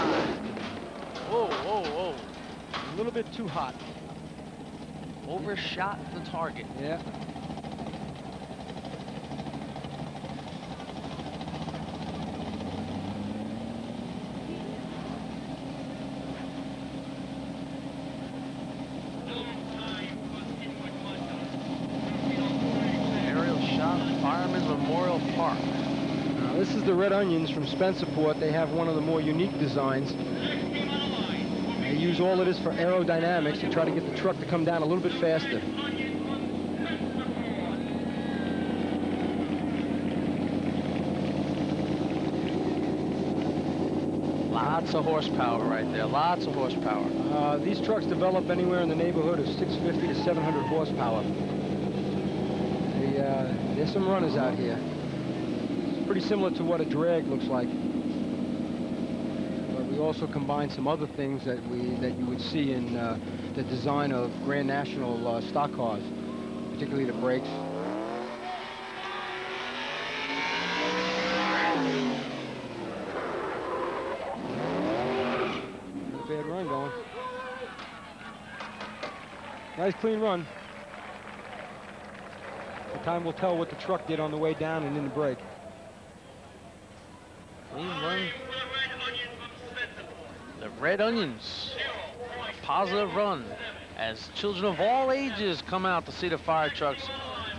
Whoa, whoa, whoa. A little bit too hot. Overshot the target. Yeah. This is the Red Onions from Spencerport. They have one of the more unique designs. They use all of this for aerodynamics to try to get the truck to come down a little bit faster. Lots of horsepower right there, lots of horsepower. These trucks develop anywhere in the neighborhood of 650 to 700 horsepower. There's some runners out here. Pretty similar to what a drag looks like, but we also combine some other things that you would see in the design of Grand National stock cars, particularly the brakes. Not a bad run going. Nice clean run. The time will tell what the truck did on the way down and in the break. Clean run. The Red Onions. A positive run as children of all ages come out to see the fire trucks.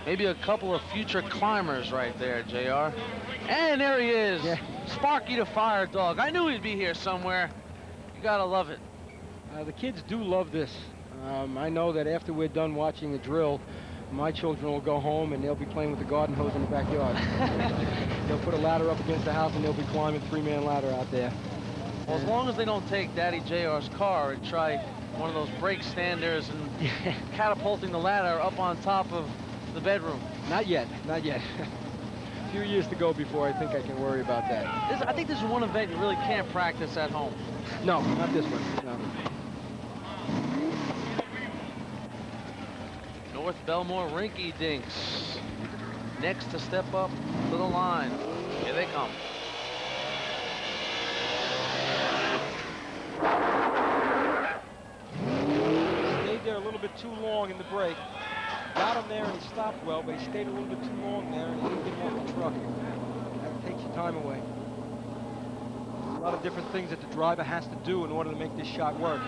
Maybe a couple of future climbers right there, JR. And there he is. Yeah. Sparky the fire dog. I knew he'd be here somewhere. You gotta love it. The kids do love this. I know that after we're done watching the drill, my children will go home and they'll be playing with the garden hose in the backyard. They'll put a ladder up against the house and they'll be climbing 3-man ladder out there. Well, as long as they don't take Daddy JR's car and try one of those brake standers and catapulting the ladder up on top of the bedroom. Not yet, not yet. A few years to go before I think I can worry about that. I think this is one event you really can't practice at home. No, not this one, no. North Belmore Rinky Dinks. Next to step up to the line. Here they come. Stayed there a little bit too long in the break. Got him there and he stopped well, but he stayed a little bit too long there and he didn't get him off the truck. That takes your time away. There's a lot of different things that the driver has to do in order to make this shot work.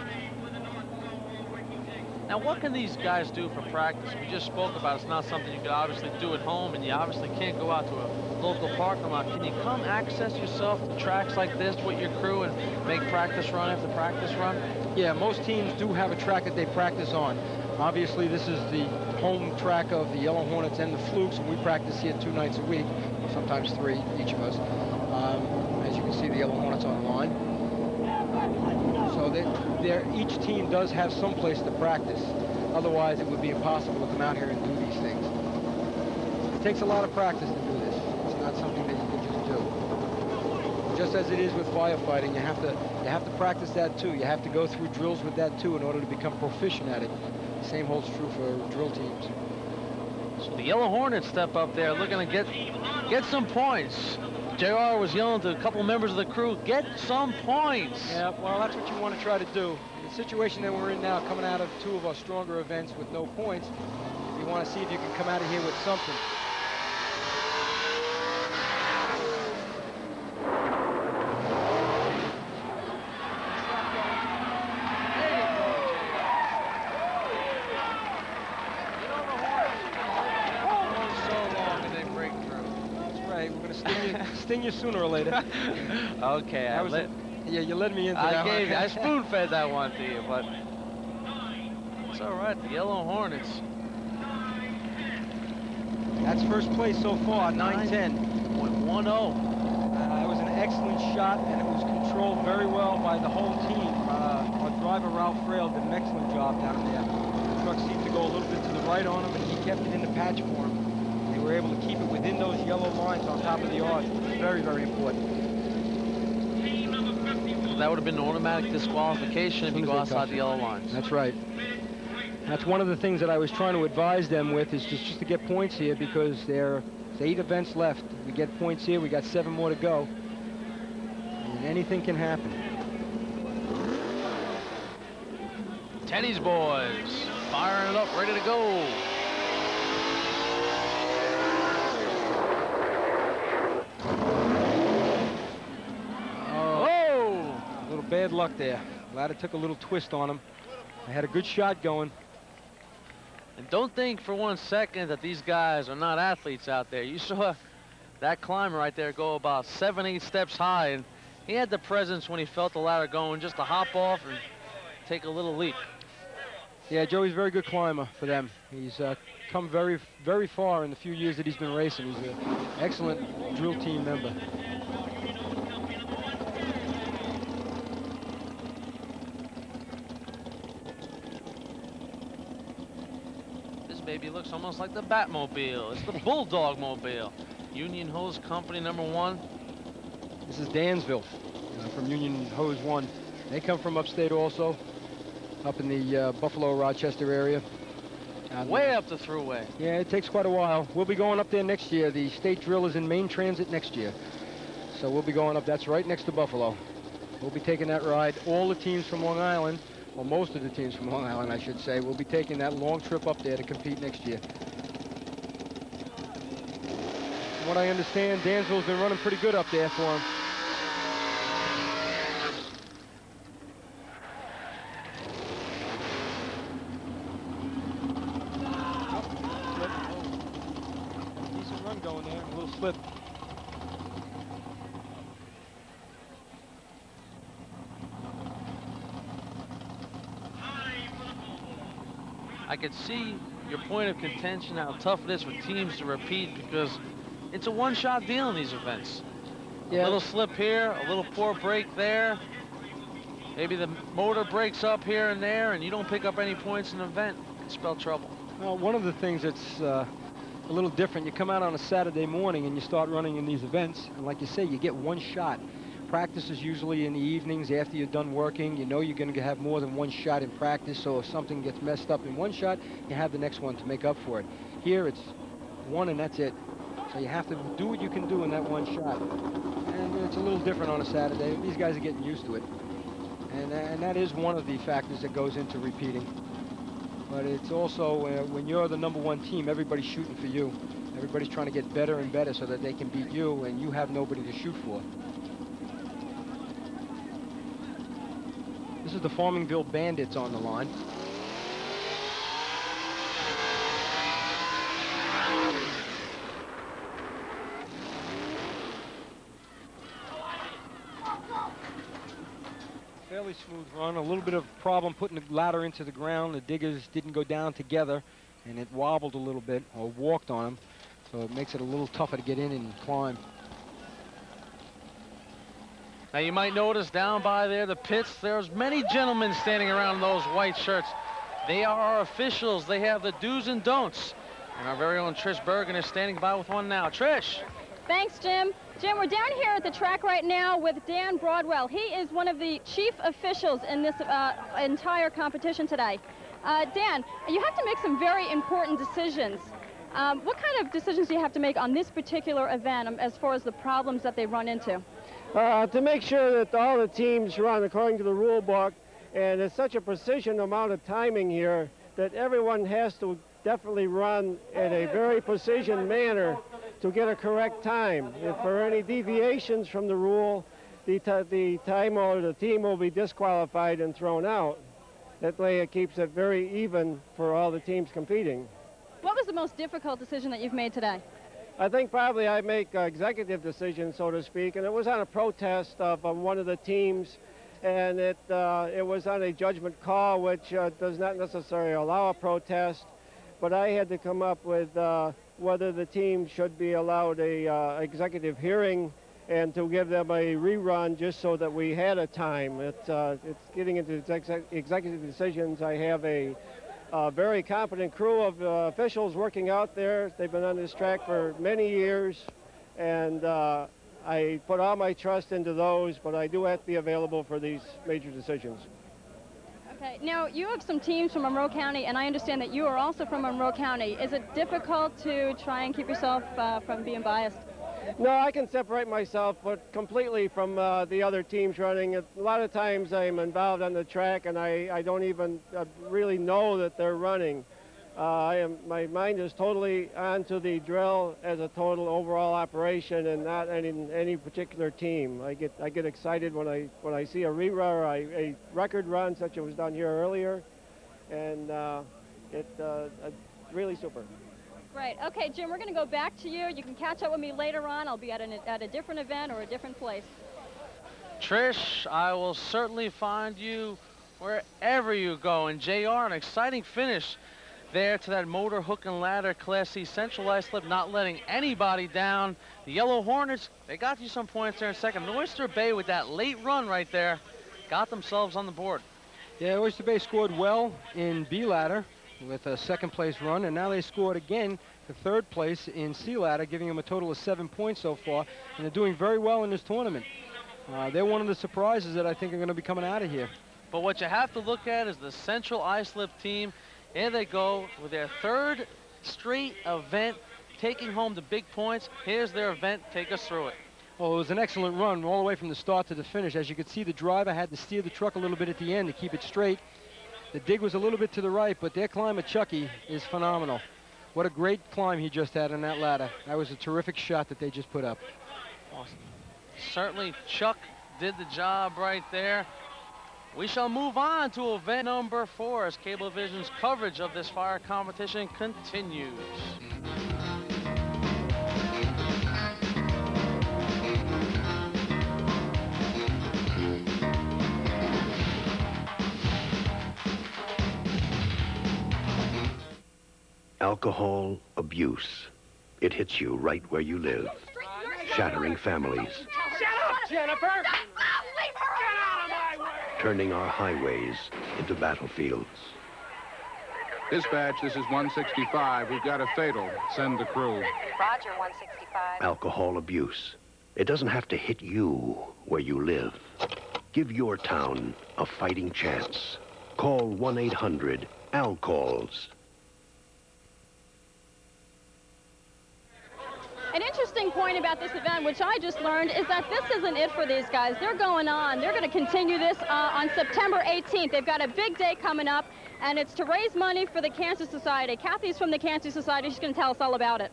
Now, what can these guys do for practice? We just spoke about it's not something you could obviously do at home, and you obviously can't go out to a local parking lot. Can you come access yourself to tracks like this with your crew and make practice run after practice run? Yeah, most teams do have a track that they practice on. Obviously, this is the home track of the Yellow Hornets and the Flukes, and we practice here 2 nights a week, sometimes 3, each of us. As you can see, the Yellow Hornets on the line. So each team does have some place to practice. Otherwise, it would be impossible to come out here and do these things. It takes a lot of practice to do this. It's not something that you can just do. Just as it is with firefighting, you have to practice that too. You have to go through drills with that too in order to become proficient at it. The same holds true for drill teams. So the Yellow Hornets step up there looking to get some points. JR was yelling to a couple members of the crew, get some points. Yeah, well, that's what you want to try to do. the situation that we're in now, coming out of two of our stronger events with no points, you want to see if you can come out of here with something. Sting you sooner or later. Okay, yeah, you led me into that. I spoon-fed that one to you, but it's all right. The Yellow Hornets. That's first place so far, 9-10. 9.10. It was an excellent shot, and it was controlled very well by the whole team. Our driver, Ralph Frail, did an excellent job down there. The truck seemed to go a little bit to the right on him, and he kept it in the patch for him. They were able to keep it within those yellow lines on top of the arch. Very, very important. That would have been an automatic disqualification if you go outside the yellow lines. That's right. That's one of the things that I was trying to advise them with, is just to get points here, because there's 8 events left. We get points here, we got 7 more to go. And anything can happen. Teddy's boys firing it up, ready to go. Bad luck there. Ladder took a little twist on him. I had a good shot going. And don't think for 1 second that these guys are not athletes out there. You saw that climber right there go about 7-8 steps high, and he had the presence when he felt the ladder going just to hop off and take a little leap. Yeah, Joey's a very good climber for them. He's come very, very far in the few years that he's been racing. He's an excellent drill team member. Baby looks almost like the Batmobile. It's the Bulldog Mobile. Union Hose Company #1. This is Dansville from Union Hose 1. They come from upstate also, up in the Buffalo, Rochester area. Way up the thruway. Yeah, it takes quite a while. We'll be going up there next year. The state drill is in main transit next year. So we'll be going up. That's right next to Buffalo. We'll be taking that ride. All the teams from Long Island, well, most of the teams from Long Island, I should say, will be taking that long trip up there to compete next year. From what I understand, Dansville's been running pretty good up there for him. Decent run going there, a little slip. I could see your point of contention, how tough it is for teams to repeat, because it's a one-shot deal in these events. Yeah. A little slip here, a little poor break there. Maybe the motor breaks up here and there, and you don't pick up any points in an event. It can spell trouble. Well, one of the things that's a little different, you come out on a Saturday morning and you start running in these events, and like you say, you get one shot. Practice is usually in the evenings after you're done working. You know you're going to have more than one shot in practice, so if something gets messed up in one shot, you have the next one to make up for it. Here it's one and that's it. So you have to do what you can do in that one shot. And it's a little different on a Saturday. These guys are getting used to it. And that is one of the factors that goes into repeating. But it's also when you're the #1 team, everybody's shooting for you. Everybody's trying to get better and better so that they can beat you, and you have nobody to shoot for. This is the Farmingville Bandits on the line. Fairly smooth run, a little bit of problem putting the ladder into the ground. The diggers didn't go down together, and it wobbled a little bit, or walked on them, so it makes it a little tougher to get in and climb. Now you might notice down by there, the pits, there's many gentlemen standing around in those white shirts. They are our officials. They have the do's and don'ts. And our very own Trish Bergen is standing by with one now. Trish. Thanks, Jim. Jim, we're down here at the track right now with Dan Broadwell. He is one of the chief officials in this entire competition today. Dan, you have to make some very important decisions. What kind of decisions do you have to make on this particular event as far as the problems that they run into? To make sure that all the teams run according to the rule book And it's such a precision amount of timing here that everyone has to definitely run in a very precision manner to get a correct time. If for any deviations from the rule, the time or the team will be disqualified and thrown out. That way it keeps it very even for all the teams competing. What was the most difficult decision that you've made today? I think probably I make executive decisions, so to speak, and it was on a protest of one of the teams, and it was on a judgment call, which does not necessarily allow a protest, but I had to come up with whether the team should be allowed a executive hearing and to give them a rerun just so that we had a time. It's getting into executive decisions. I have a very competent crew of officials working out there. They've been on this track for many years, and I put all my trust into those, but I do have to be available for these major decisions. Okay, now you have some teams from Monroe County, and I understand that you are also from Monroe County. Is it difficult to try and keep yourself from being biased? No, I can separate myself but completely from the other teams running. A lot of times I'm involved on the track and I don't even really know that they're running. My mind is totally onto the drill as a total overall operation and not any particular team. I get excited when I see a rerun or a record run such as was done here earlier, and it's really super. Right. Okay, Jim, we're going to go back to you. You can catch up with me later on. I'll be at a different event or a different place. Trish, I will certainly find you wherever you go. And JR, an exciting finish there to that motor hook and ladder Class C centralized slip, not letting anybody down. The Yellow Hornets, they got you some points there in second. Oyster Bay with that late run right there got themselves on the board. Yeah, Oyster Bay scored well in B ladder with a second place run, and now they scored again for third place in C ladder, giving them a total of 7 points so far, and they're doing very well in this tournament. They're one of the surprises that I think are going to be coming out of here. But what you have to look at is the Central I-Slip team. Here they go with their third straight event, taking home the big points. Here's their event. Take us through it. Well, it was an excellent run all the way from the start to the finish. As you could see, the driver had to steer the truck a little bit at the end to keep it straight. The dig was a little bit to the right, but their climb at Chucky is phenomenal. What a great climb he just had on that ladder. That was a terrific shot that they just put up. Awesome. Certainly Chuck did the job right there. We shall move on to event number 4 as Cablevision's coverage of this fire competition continues. Alcohol abuse. It hits you right where you live, shattering families. Shut up, Jennifer! Leave her alone! Get out of my way! Turning our highways into battlefields. Dispatch, this is 165. We've got a fatal. Send the crew. Roger, 165. Alcohol abuse. It doesn't have to hit you where you live. Give your town a fighting chance. Call 1-800-ALCALLS. An interesting point about this event, which I just learned, is that this isn't it for these guys. They're going on. They're going to continue this on September 18th. They've got a big day coming up, and it's to raise money for the Cancer Society. Kathy's from the Cancer Society. She's going to tell us all about it.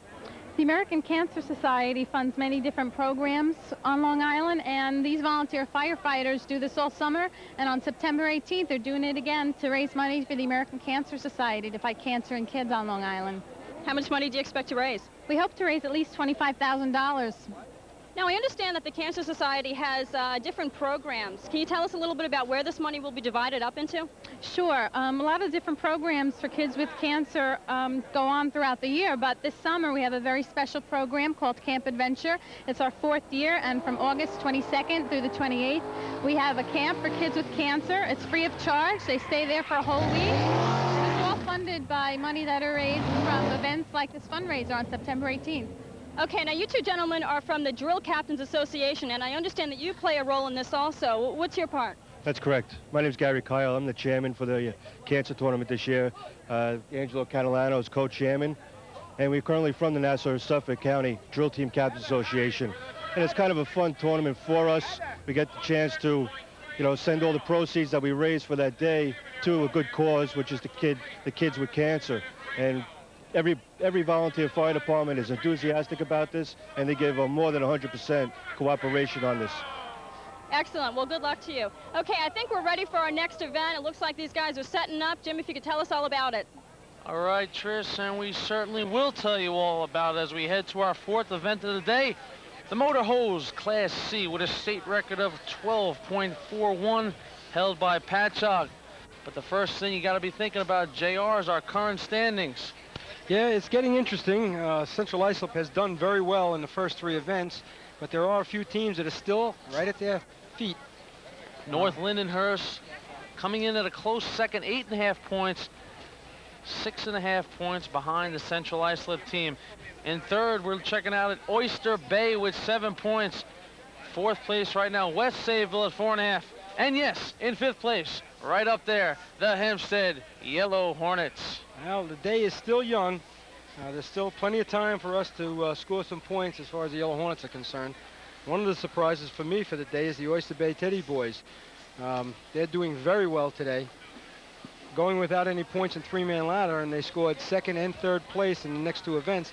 The American Cancer Society funds many different programs on Long Island, and these volunteer firefighters do this all summer, and on September 18th, they're doing it again to raise money for the American Cancer Society to fight cancer in kids on Long Island. How much money do you expect to raise? We hope to raise at least $25,000. Now, I understand that the Cancer Society has different programs. Can you tell us a little bit about where this money will be divided up into? Sure. A lot of different programs for kids with cancer go on throughout the year, but this summer we have a very special program called Camp Adventure. It's our 4th year, and from August 22nd through the 28th, we have a camp for kids with cancer. It's free of charge. They stay there for a whole week. It's all funded by money that are raised from events like this fundraiser on September 18th. Okay, now you two gentlemen are from the Drill Captains Association, and I understand that you play a role in this also. What's your part? That's correct. My name is Gary Kyle. I'm the chairman for the cancer tournament this year. Angelo Catalano is co-chairman, and we're currently from the Nassau-Suffolk County Drill Team Captains Association. And it's kind of a fun tournament for us. We get the chance to send all the proceeds that we raise for that day to a good cause, which is the kids with cancer. And every volunteer fire department is enthusiastic about this, and they give more than 100% cooperation on this. Excellent. Well, good luck to you. Okay, I think we're ready for our next event. It looks like these guys are setting up. Jim, if you could tell us all about it. All right, Trish, and we certainly will tell you all about it as we head to our 4th event of the day. The Motor Hose Class C with a state record of 12.41 held by Patchogue. But the first thing you got to be thinking about, JR, is our current standings. Yeah, it's getting interesting. Central Islip has done very well in the first 3 events, but there are a few teams that are still right at their feet. North Lindenhurst coming in at a close second, 8.5 points, 6.5 points behind the Central Islip team. In third, we're checking out at Oyster Bay with 7 points. 4th place right now, West Sayville at 4.5. And yes, in 5th place, right up there, the Hempstead Yellow Hornets. Well, the day is still young. There's still plenty of time for us to score some points as far as the Yellow Hornets are concerned. One of the surprises for me for the day is the Oyster Bay Teddy boys. They're doing very well today, going without any points in 3-man ladder, and they scored 2nd and 3rd place in the next 2 events.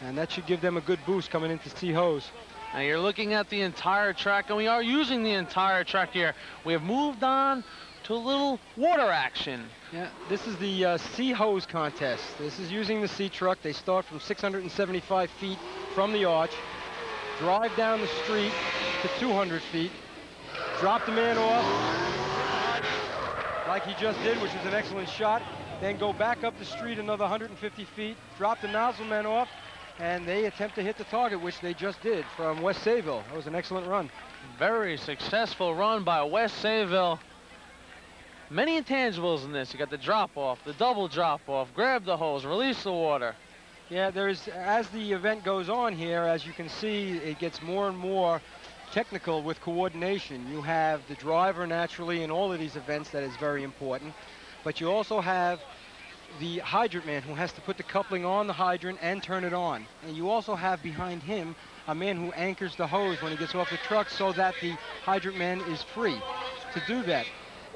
And that should give them a good boost coming into C-Hose. Now you're looking at the entire track, and we are using the entire track here. We have moved on to a little water action. Yeah, this is the C-Hose contest. This is using the C-Truck. They start from 675 feet from the arch, drive down the street to 200 feet, drop the man off like he just did, which was an excellent shot, then go back up the street another 150 feet, drop the nozzle man off, and they attempt to hit the target, which they just did from West Sayville. That was an excellent run. Very successful run by West Sayville. Many intangibles in this. You got the drop-off, the double drop-off, grab the hose, release the water. Yeah, as the event goes on here, as you can see, it gets more and more technical with coordination. You have the driver naturally in all of these events, that is very important, but you also have the hydrant man who has to put the coupling on the hydrant and turn it on. And you also have behind him a man who anchors the hose when he gets off the truck so that the hydrant man is free to do that.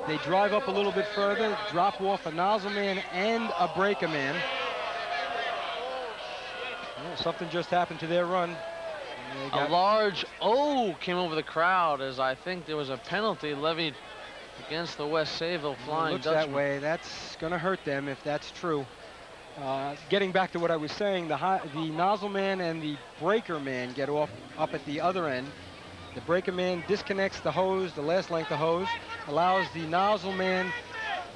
They drive up a little bit further, drop off a nozzle man and a breaker man. Well, something just happened to their run. A large O came over the crowd, as I think there was a penalty levied against the West Sayville Flying Looks Dutchman. that way. That's going to hurt them if that's true. Getting back to what I was saying, the nozzle man and the breaker man get off up at the other end. The breaker man disconnects the hose, the last length of hose, allows the nozzle man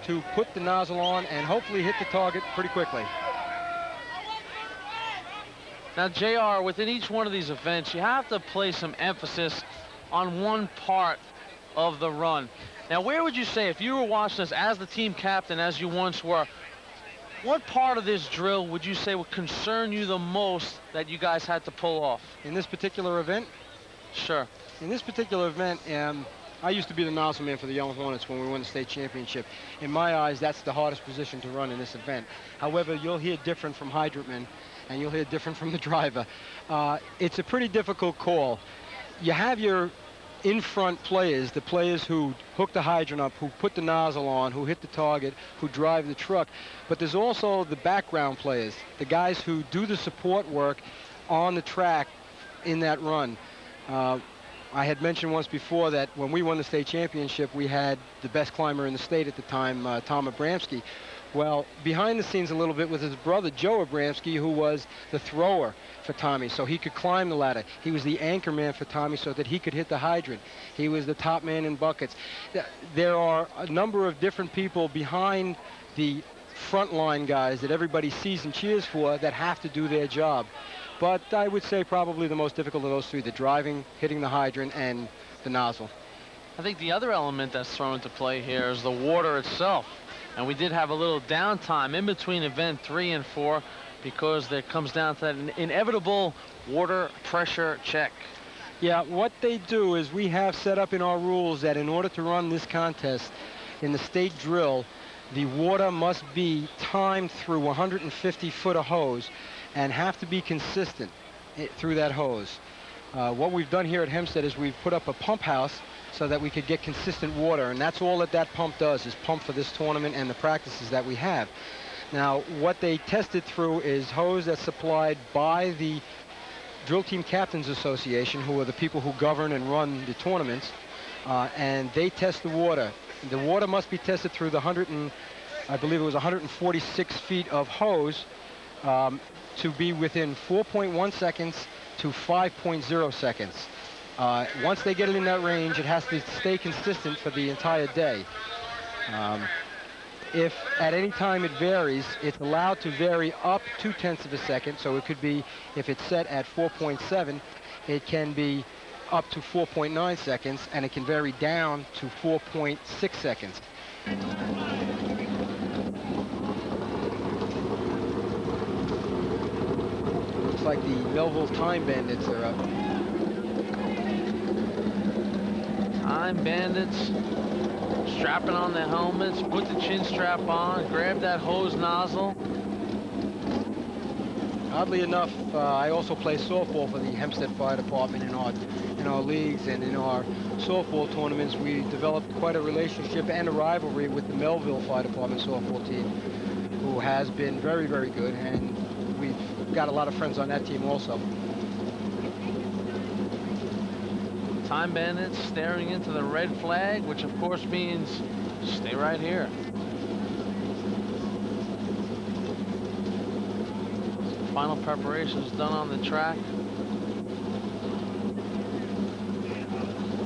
to put the nozzle on and hopefully hit the target pretty quickly. Now, JR, within each one of these events, you have to place some emphasis on one part of the run. Now, where would you say, if you were watching this as the team captain, as you once were, what part of this drill would you say would concern you the most that you guys had to pull off? In this particular event? Sure. In this particular event, I used to be the nozzle man for the Yellow Hornets when we won the state championship. In my eyes, that's the hardest position to run in this event. However, you'll hear different from hydrant men, and you'll hear different from the driver. It's a pretty difficult call. You have your in-front players, the players who hook the hydrant up, who put the nozzle on, who hit the target, who drive the truck. But there's also the background players, the guys who do the support work on the track in that run. I had mentioned once before that when we won the state championship, we had the best climber in the state at the time, Tom Abramski. Well, behind the scenes a little bit was his brother, Joe Abramski, who was the thrower for Tommy, so he could climb the ladder. He was the anchor man for Tommy so that he could hit the hydrant. He was the top man in buckets. There are a number of different people behind the frontline guys that everybody sees and cheers for that have to do their job. But I would say probably the most difficult of those three, the driving, hitting the hydrant, and the nozzle. I think the other element that's thrown into play here is the water itself. And we did have a little downtime in between event 3 and 4 because there comes down to that inevitable water pressure check. Yeah, what they do is we have set up in our rules that in order to run this contest in the state drill, the water must be timed through 150 foot of hose and have to be consistent through that hose. What we've done here at Hempstead is we've put up a pump house so that we could get consistent water, and that's all that that pump does, is pump for this tournament and the practices that we have. Now, what they tested through is hose that's supplied by the Drill Team Captains Association, who are the people who govern and run the tournaments, and they test the water. The water must be tested through the I believe it was 146 feet of hose to be within 4.1 seconds to 5.0 seconds. Once they get it in that range, it has to stay consistent for the entire day. If at any time it varies, it's allowed to vary up 0.2 of a second. So it could be, if it's set at 4.7, it can be up to 4.9 seconds, and it can vary down to 4.6 seconds. Looks like the Melville Time Bandits are up. Time Bandits strapping on the helmets, put the chin strap on, grab that hose nozzle. Oddly enough, I also play softball for the Hempstead Fire Department in our leagues, and in our softball tournaments we developed quite a relationship and a rivalry with the Melville Fire Department softball team, who has been very, very good, and we've got a lot of friends on that team also. Time Bandits staring into the red flag, which of course means stay right here. Final preparations done on the track.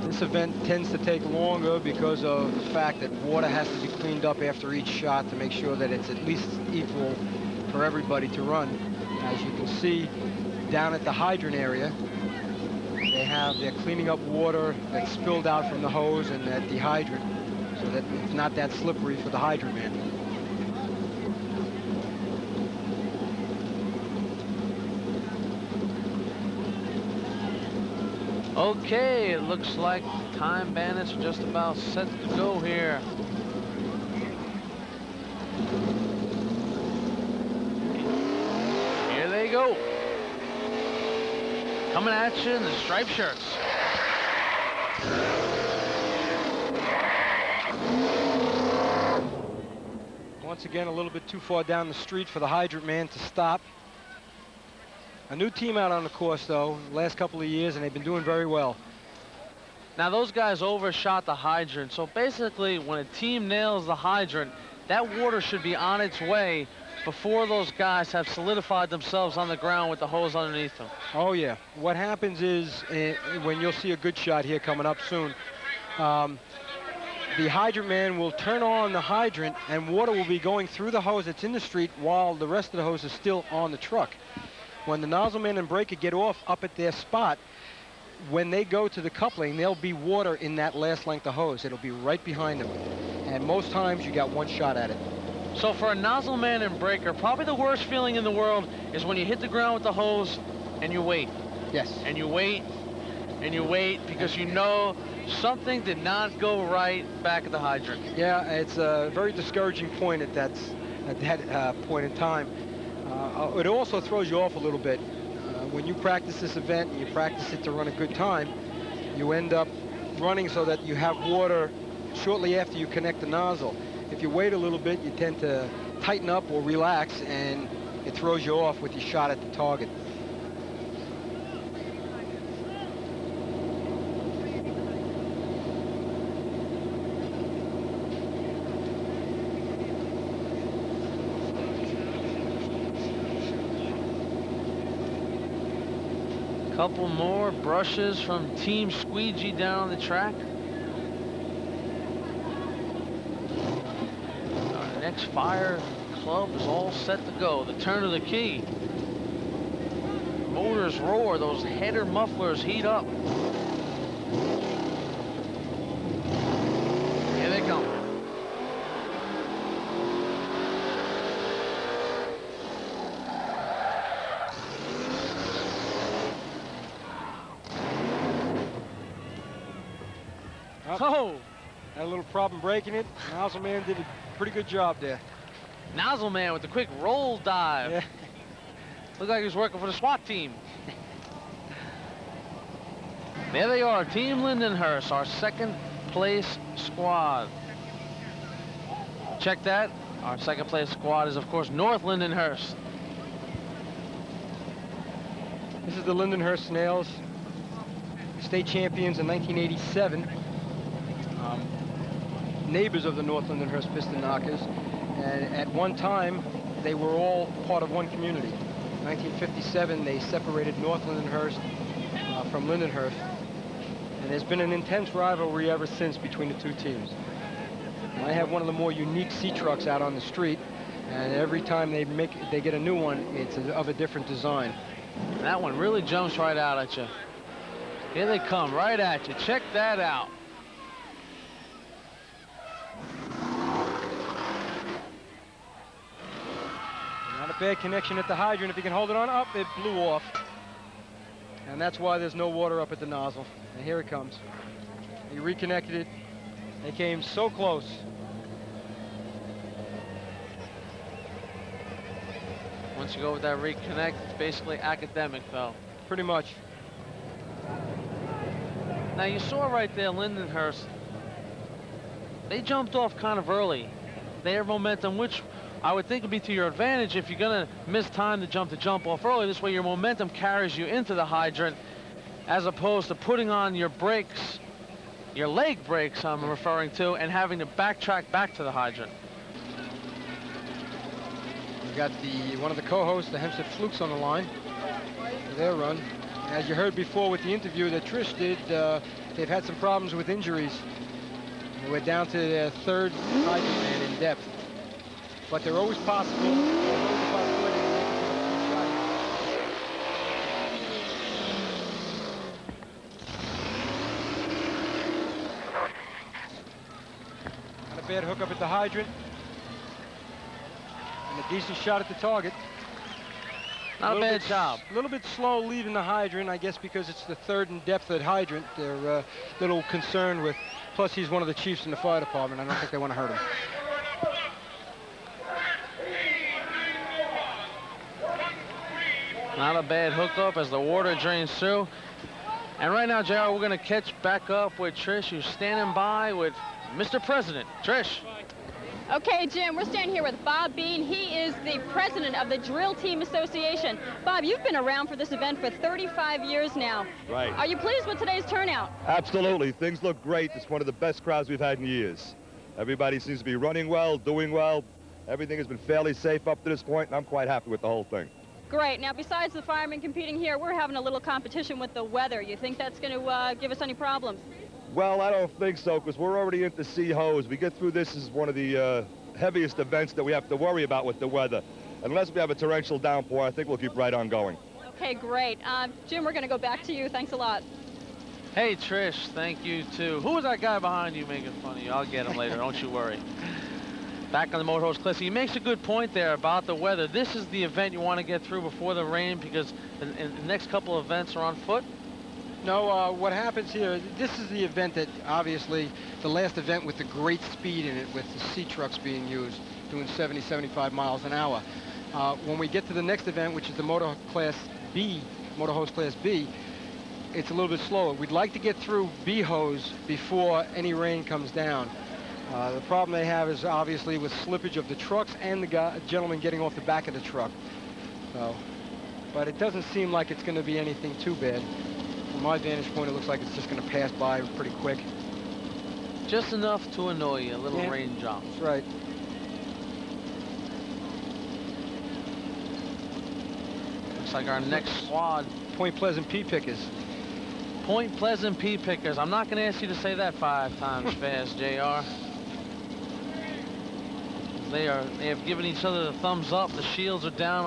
This event tends to take longer because of the fact that water has to be cleaned up after each shot to make sure that it's at least equal for everybody to run. As you can see down at the hydrant area, they're cleaning up water that's spilled out from the hose and at the hydrant, so that it's not that slippery for the hydrant man. Okay, it looks like Time Bandits are just about set to go here. Here they go. Coming at you in the striped shirts. Once again, a little bit too far down the street for the hydrant man to stop. A new team out on the course, though, the last couple of years, and they've been doing very well. Now, those guys overshot the hydrant, so basically when a team nails the hydrant, that water should be on its way before those guys have solidified themselves on the ground with the hose underneath them. Oh, yeah. What happens is, when you'll see a good shot here coming up soon, the hydrant man will turn on the hydrant, and water will be going through the hose that's in the street while the rest of the hose is still on the truck. When the nozzle man and breaker get off up at their spot, when they go to the coupling, there'll be water in that last length of hose. It'll be right behind them. And most times you got one shot at it. So for a nozzle man and breaker, probably the worst feeling in the world is when you hit the ground with the hose and you wait. Yes. And you wait and you wait because you know something did not go right back at the hydrant. Yeah, it's a very discouraging point at that point in time. It also throws you off a little bit. When you practice this event and you practice it to run a good time, you end up running so that you have water shortly after you connect the nozzle. If you wait a little bit, you tend to tighten up or relax, and it throws you off with your shot at the target. Couple more brushes from Team Squeegee down the track. Our next fire club is all set to go. The turn of the key. Motors roar, those header mufflers heat up. Here they come. Oh, had a little problem breaking it. Nozzle man did a pretty good job there. Nozzle man with the quick roll dive. Yeah. Looked like he was working for the SWAT team. There they are, Team Lindenhurst, our second place squad. Check that. Our second place squad is, of course, North Lindenhurst. This is the Lindenhurst Snails, state champions in 1987. Neighbors of the North Lindenhurst Piston Knockers. And at one time, they were all part of one community. In 1957, they separated North Lindenhurst from Lindenhurst. And there's been an intense rivalry ever since between the two teams. And I have one of the more unique sea trucks out on the street, and every time they get a new one, it's of a different design. That one really jumps right out at you. Here they come, right at you. Check that out. Not a bad connection at the hydrant. If you can hold it on up, it blew off. And that's why there's no water up at the nozzle. And here it comes. He reconnected it. They came so close. Once you go with that reconnect, it's basically academic, though. Pretty much. Now, you saw right there, Lindenhurst, they jumped off kind of early. Their momentum, which I would think would be to your advantage if you're going to miss time to jump off early. This way, your momentum carries you into the hydrant, as opposed to putting on your brakes, your leg brakes I'm referring to, and having to backtrack back to the hydrant. We got one of the co-hosts, the Hempstead Flukes, on the line for their run. As you heard before with the interview that Trish did, they've had some problems with injuries. We're down to their third hydrant man in depth. But they're always possible. There's always a possibility to make it to the shot. Not a bad hook up at the hydrant. And a decent shot at the target. Not a bad job. A little bit slow leaving the hydrant, I guess, because it's the third in depth at hydrant. They're a little concerned with, plus he's one of the chiefs in the fire department. I don't think they want to hurt him. Not a bad hookup as the water drains through. And right now, JR, we're going to catch back up with Trish, who's standing by with Mr. President. Trish. Okay, Jim, we're standing here with Bob Bean. He is the president of the Drill Team Association. Bob, you've been around for this event for 35 years now. Right. Are you pleased with today's turnout? Absolutely. Things look great. It's one of the best crowds we've had in years. Everybody seems to be running well, doing well. Everything has been fairly safe up to this point, and I'm quite happy with the whole thing. Great. Now, besides the firemen competing here, we're having a little competition with the weather. You think that's going to give us any problems? Well, I don't think so, because we're already into sea hose. We get through this as one of the heaviest events that we have to worry about with the weather. Unless we have a torrential downpour, I think we'll keep right on going. Okay, great. Jim, we're going to go back to you. Thanks a lot. Hey, Trish, thank you, too. Who was that guy behind you making fun of you? I'll get him later, don't you worry. Back on the Motor Hose Classic, he makes a good point there about the weather. This is the event you want to get through before the rain, because the next couple of events are on foot. No, what happens here, this is the event that, obviously, the last event with the great speed in it, with the sea trucks being used, doing 70, 75 miles an hour. When we get to the next event, which is the Motor Class B, Motor Hose Class B, it's a little bit slower. We'd like to get through B hose before any rain comes down. The problem they have is obviously with slippage of the trucks and the gentleman getting off the back of the truck. So, but it doesn't seem like it's going to be anything too bad. From my vantage point, it looks like it's just going to pass by pretty quick. Just enough to annoy you, a little raindrop. That's right. Looks like our next squad. Point Pleasant Pea Pickers. Point Pleasant Pea Pickers. I'm not going to ask you to say that 5 times fast, JR. They have given each other the thumbs up. The shields are down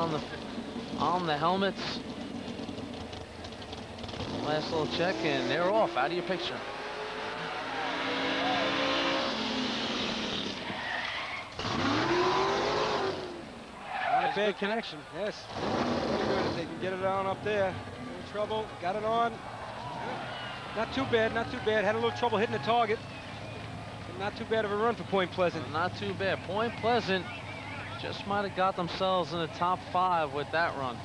on the helmets. Last little check, and they're off. Out of your picture. Not a bad connection. Yes. Pretty good if they can get it on up there. No trouble. Got it on. Not too bad. Not too bad. Had a little trouble hitting the target. But not too bad of a run for Point Pleasant. Not too bad. Point Pleasant just might have got themselves in the top 5 with that run.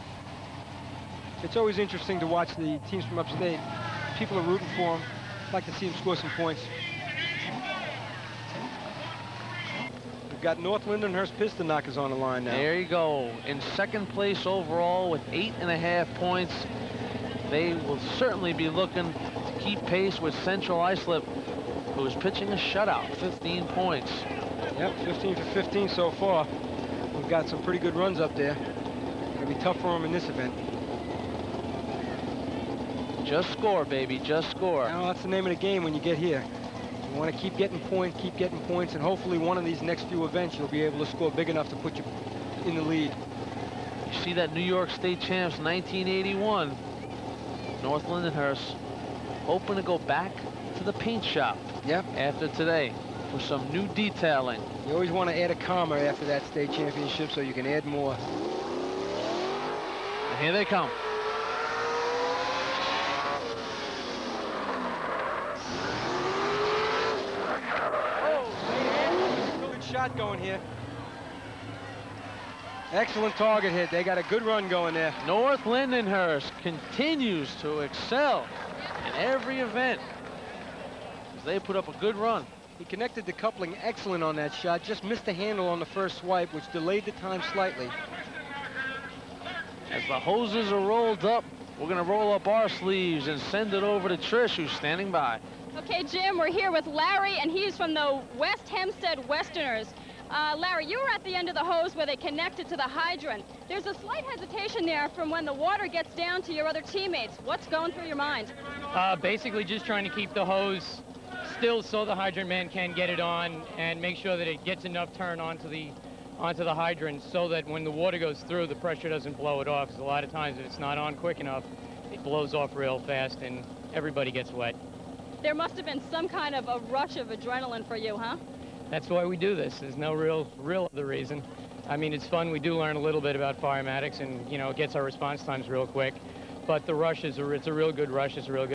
It's always interesting to watch the teams from upstate. People are rooting for them. Like to see them score some points. We've got North Lindenhurst piston knockers on the line now. There you go. In second place overall with 8.5 points. They will certainly be looking to keep pace with Central Islip, who is pitching a shutout, 15 points. Yep, 15 for 15 so far. We've got some pretty good runs up there. It's going to be tough for them in this event. Just score, baby, just score. Now, that's the name of the game when you get here. You want to keep getting points, and hopefully one of these next few events you'll be able to score big enough to put you in the lead. You see that New York State champs 1981. North Lindenhurst hoping to go back to the paint shop. Yep. After today for some new detailing. You always want to add a comma after that state championship so you can add more. And here they come. Good shot going here. Excellent target hit. They got a good run going there. North Lindenhurst continues to excel in every event as they put up a good run. He connected the coupling excellent on that shot, just missed the handle on the first swipe, which delayed the time slightly. As the hoses are rolled up, we're going to roll up our sleeves and send it over to Trish, who's standing by. Okay, Jim, we're here with Larry, and he's from the West Hempstead Westerners. Larry, you were at the end of the hose where they connected to the hydrant. There's a slight hesitation there from when the water gets down to your other teammates. What's going through your mind? Basically just trying to keep the hose still so the hydrant man can get it on and make sure that it gets enough turn onto the hydrant so that when the water goes through, the pressure doesn't blow it off. Because a lot of times if it's not on quick enough, it blows off real fast and everybody gets wet. There must have been some kind of a rush of adrenaline for you, huh? That's why we do this. There's no real other reason. I mean, it's fun. We do learn a little bit about firematics, and, you know, it gets our response times real quick. But the rush it's a real good rush. It's a real good.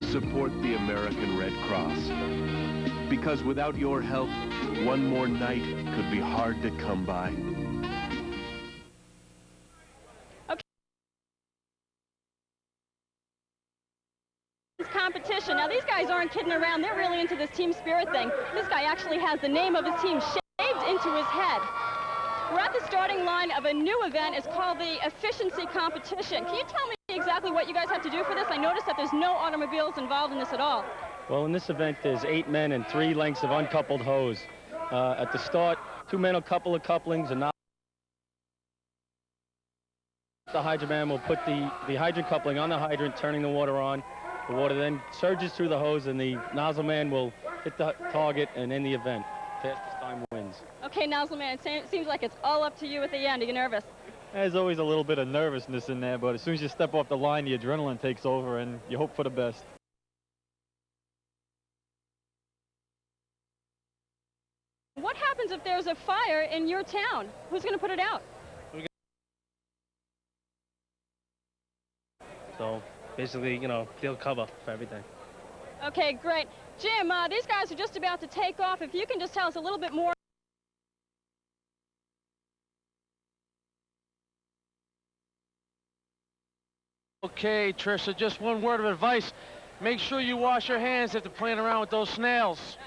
Support the American Red Cross. Because without your help, one more night could be hard to come by. Okay. This competition. Now, these guys aren't kidding around. They're really into this team spirit thing. This guy actually has the name of his team shaved into his head. We're at the starting line of a new event. It's called the Efficiency Competition. Can you tell me exactly what you guys have to do for this? I noticed that there's no automobiles involved in this at all. Well, in this event, there's 8 men and 3 lengths of uncoupled hose. At the start, 2 men will couple the couplings, and now the hydrant man will put the hydrant coupling on the hydrant, turning the water on. The water then surges through the hose, and the nozzle man will hit the target and end the event. Fastest time wins. Okay, nozzle man, it seems like it's all up to you at the end. Are you nervous? There's always a little bit of nervousness in there, but as soon as you step off the line, the adrenaline takes over, and you hope for the best. What happens if there's a fire in your town? Who's going to put it out? So basically, you know, field cover for everything. Okay, great. Jim, these guys are just about to take off. If you can just tell us a little bit more. Okay, Trisha, just one word of advice. Make sure you wash your hands after playing around with those snails.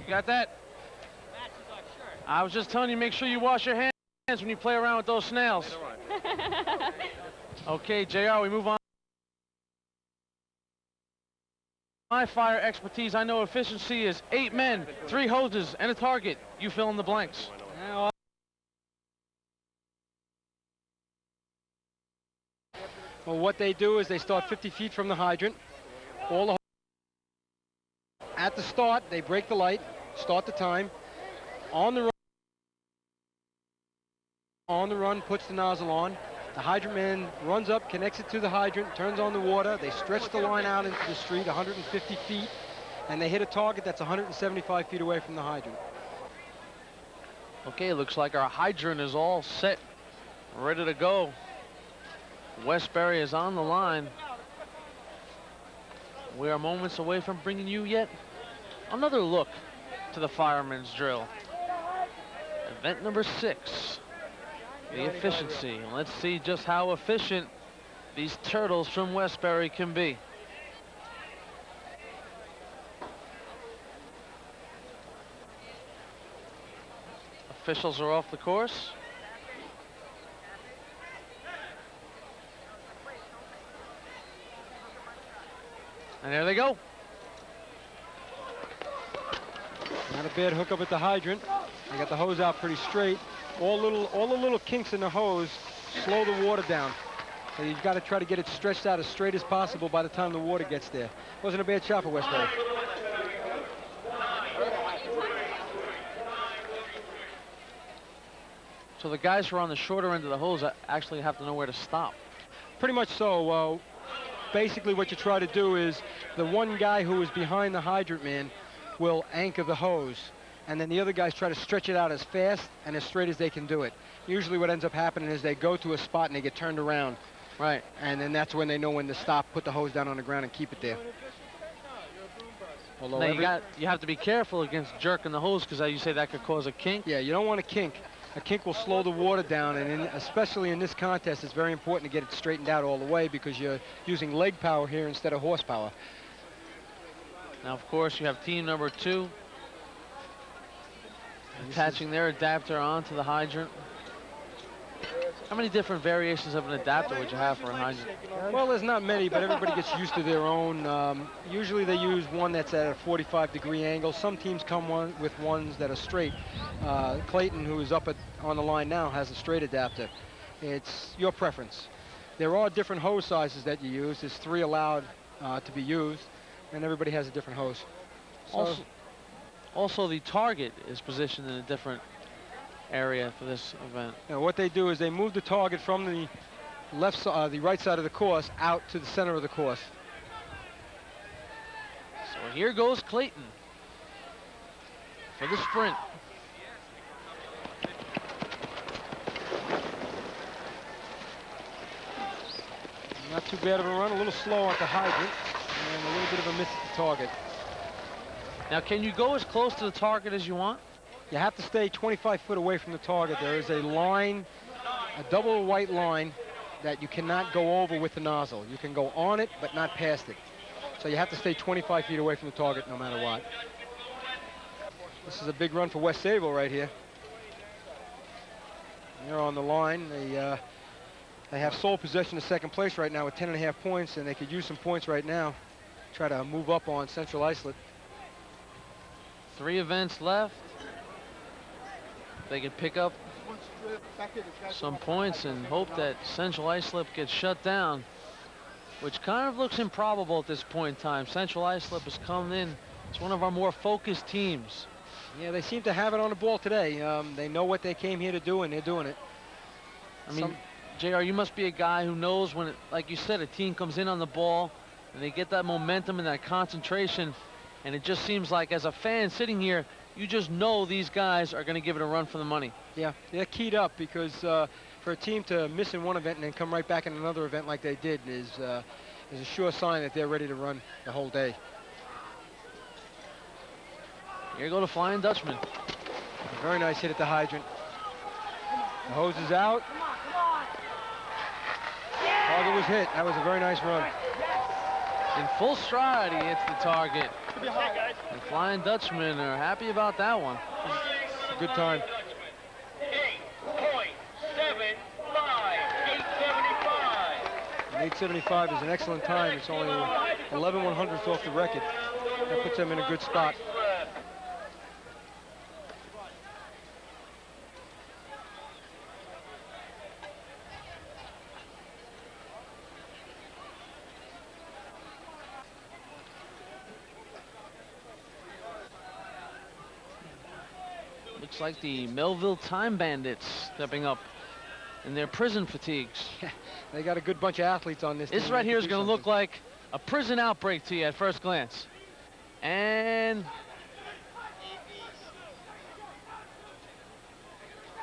You got that? I was just telling you, make sure you wash your hands when you play around with those snails. Okay, JR, we move on. My fire expertise, I know efficiency is 8 men, 3 hoses, and a target. You fill in the blanks. Well, what they do is they start 50 feet from the hydrant. At the start, they break the light, start the time. On the run, puts the nozzle on. The hydrant man runs up, connects it to the hydrant, turns on the water. They stretch the line out into the street, 150 feet, and they hit a target that's 175 feet away from the hydrant. Okay, looks like our hydrant is all set, ready to go. Westbury is on the line. We are moments away from bringing you yet another look to the fireman's drill. Event number 6, the efficiency. Let's see just how efficient these turtles from Westbury can be. Officials are off the course. And there they go. Not a bad hookup at the hydrant. They got the hose out pretty straight. All the little kinks in the hose slow the water down. So you've got to try to get it stretched out as straight as possible by the time the water gets there. Wasn't a bad shot for Westbury. So the guys who are on the shorter end of the hose actually have to know where to stop. Pretty much so. Basically what you try to do is the one guy who is behind the hydrant man will anchor the hose, and then the other guys try to stretch it out as fast and as straight as they can do it. Usually what ends up happening is they go to a spot and they get turned around. Right. And then that's when they know when to stop, put the hose down on the ground and keep it there. Although now you have to be careful against jerking the hose, because as you say, that could cause a kink. Yeah, you don't want a kink. A kink will slow the water down, and especially in this contest, it's very important to get it straightened out all the way, because you're using leg power here instead of horsepower. Now, of course, you have team number 2 attaching their adapter onto the hydrant. How many different variations of an adapter would you have for a hydrant? Well, there's not many, but everybody gets used to their own. Usually they use one that's at a 45-degree angle. Some teams come with ones that are straight. Clayton, who is up on the line now, has a straight adapter. It's your preference. There are different hose sizes that you use. There's 3 allowed to be used, and everybody has a different hose. So Also, the target is positioned in a different area for this event. Now, what they do is they move the target from the the right side of the course out to the center of the course. So here goes Clayton for the sprint. Not too bad of a run, a little slow at the hydrant, and a little bit of a miss at the target. Now, can you go as close to the target as you want? You have to stay 25 foot away from the target. There is a line, a double white line, that you cannot go over with the nozzle. You can go on it, but not past it. So you have to stay 25 feet away from the target no matter what. This is a big run for West Sable right here. They're on the line. They have sole possession of second place right now with 10.5 points, and they could use some points right now. Try to move up on Central Islip. 3 events left. They can pick up some points and hope that Central Islip gets shut down, which kind of looks improbable at this point in time. Central Islip has come in. It's one of our more focused teams. Yeah, they seem to have it on the ball today. They know what they came here to do, and they're doing it. I mean, JR, you must be a guy who knows when, like you said, a team comes in on the ball and they get that momentum and that concentration, and it just seems like, as a fan sitting here, you just know these guys are going to give it a run for the money. Yeah, they're keyed up, because for a team to miss in one event and then come right back in another event like they did is a sure sign that they're ready to run the whole day. Here go the Flying Dutchman. A very nice hit at the hydrant. The hose is out. Target was hit. That was a very nice run. In full stride, he hits the target. The Flying Dutchmen are happy about that one. It's a good time. 8:75 is an excellent time. It's only 11/100ths off the record. That puts them in a good spot. Looks like the Melville Time Bandits stepping up in their prison fatigues. They got a good bunch of athletes on this team. This right here is going to look like a prison outbreak to you at first glance. And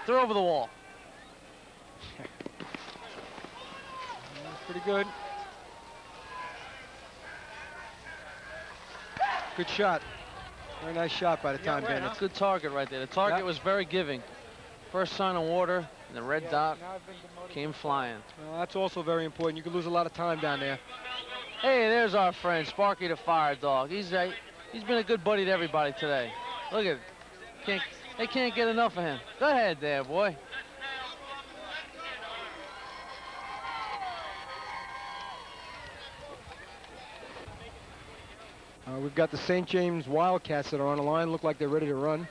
They're over the wall. That's pretty good. Good shot. Very nice shot by the time bandits. Good target right there. The target was very giving. First sign of water, and the red dot came flying. Well, that's also very important. You could lose a lot of time down there. Hey, there's our friend Sparky the Fire Dog. He's been a good buddy to everybody today. Look at it. They can't get enough of him. Go ahead there, boy. We've got the St. James Wildcats that are on the line. Look like they're ready to run.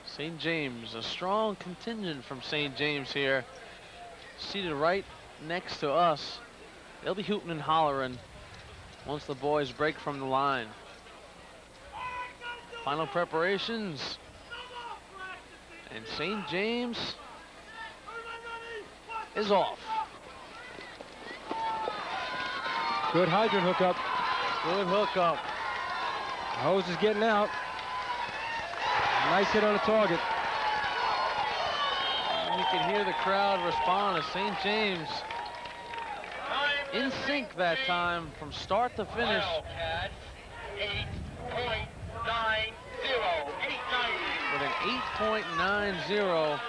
St. James, a strong contingent from St. James here. Seated right next to us. They'll be hooting and hollering once the boys break from the line. Final preparations. And St. James is off. Good hydrant hookup. Good hookup. The hose is getting out. Nice hit on the target. And you can hear the crowd respond as St. James in sync that time from start to finish. With an 8.90,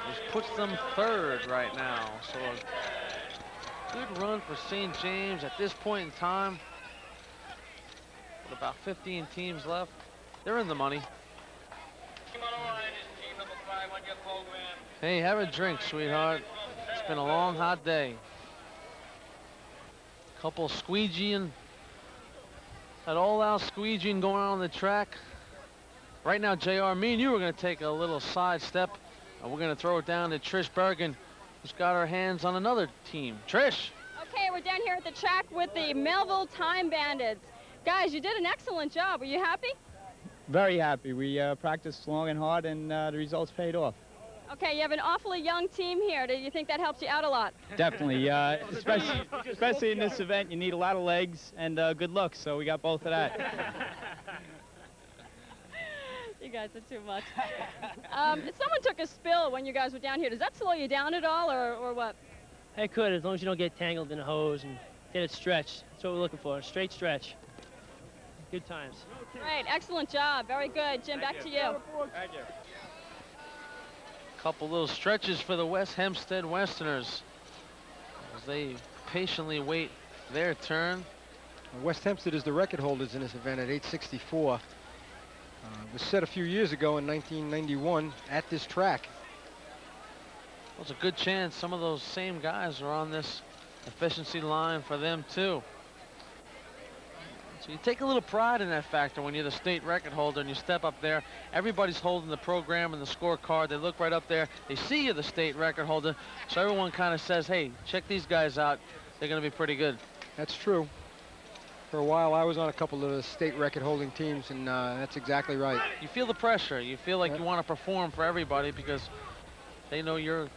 which puts them third right now. So a good run for St. James at this point in time. With about 15 teams left, they're in the money. Hey, have a drink, sweetheart. It's been a long, hot day. Couple squeegeeing. That all-out squeegeeing going on the track. Right now, JR, me and you are going to take a little side step, and we're going to throw it down to Trish Bergen, who's got her hands on another team. Trish. Okay, we're down here at the track with the Melville Time Bandits. Guys, you did an excellent job. Are you happy? Very happy. We practiced long and hard, and the results paid off. Okay, you have an awfully young team here. Do you think that helps you out a lot? Definitely. Especially in this event, you need a lot of legs and good looks, so we got both of that. You guys are too much. Someone took a spill when you guys were down here. Does that slow you down at all, or what? It could, as long as you don't get tangled in a hose and get it stretched. That's what we're looking for, a straight stretch. Good times. Great, excellent job. Very good. Jim, back to you. Thank you. Couple little stretches for the West Hempstead Westerners as they patiently wait their turn. West Hempstead is the record holders in this event at 864. It was set a few years ago in 1991 at this track. Well, it's a good chance some of those same guys are on this efficiency line for them too. So you take a little pride in that factor when you're the state record holder and you step up there. Everybody's holding the program and the scorecard. They look right up there. They see you're the state record holder. So everyone kind of says, hey, check these guys out. They're going to be pretty good. That's true. For a while, I was on a couple of the state record holding teams, and that's exactly right. You feel the pressure. You feel like you want to perform for everybody because they know you're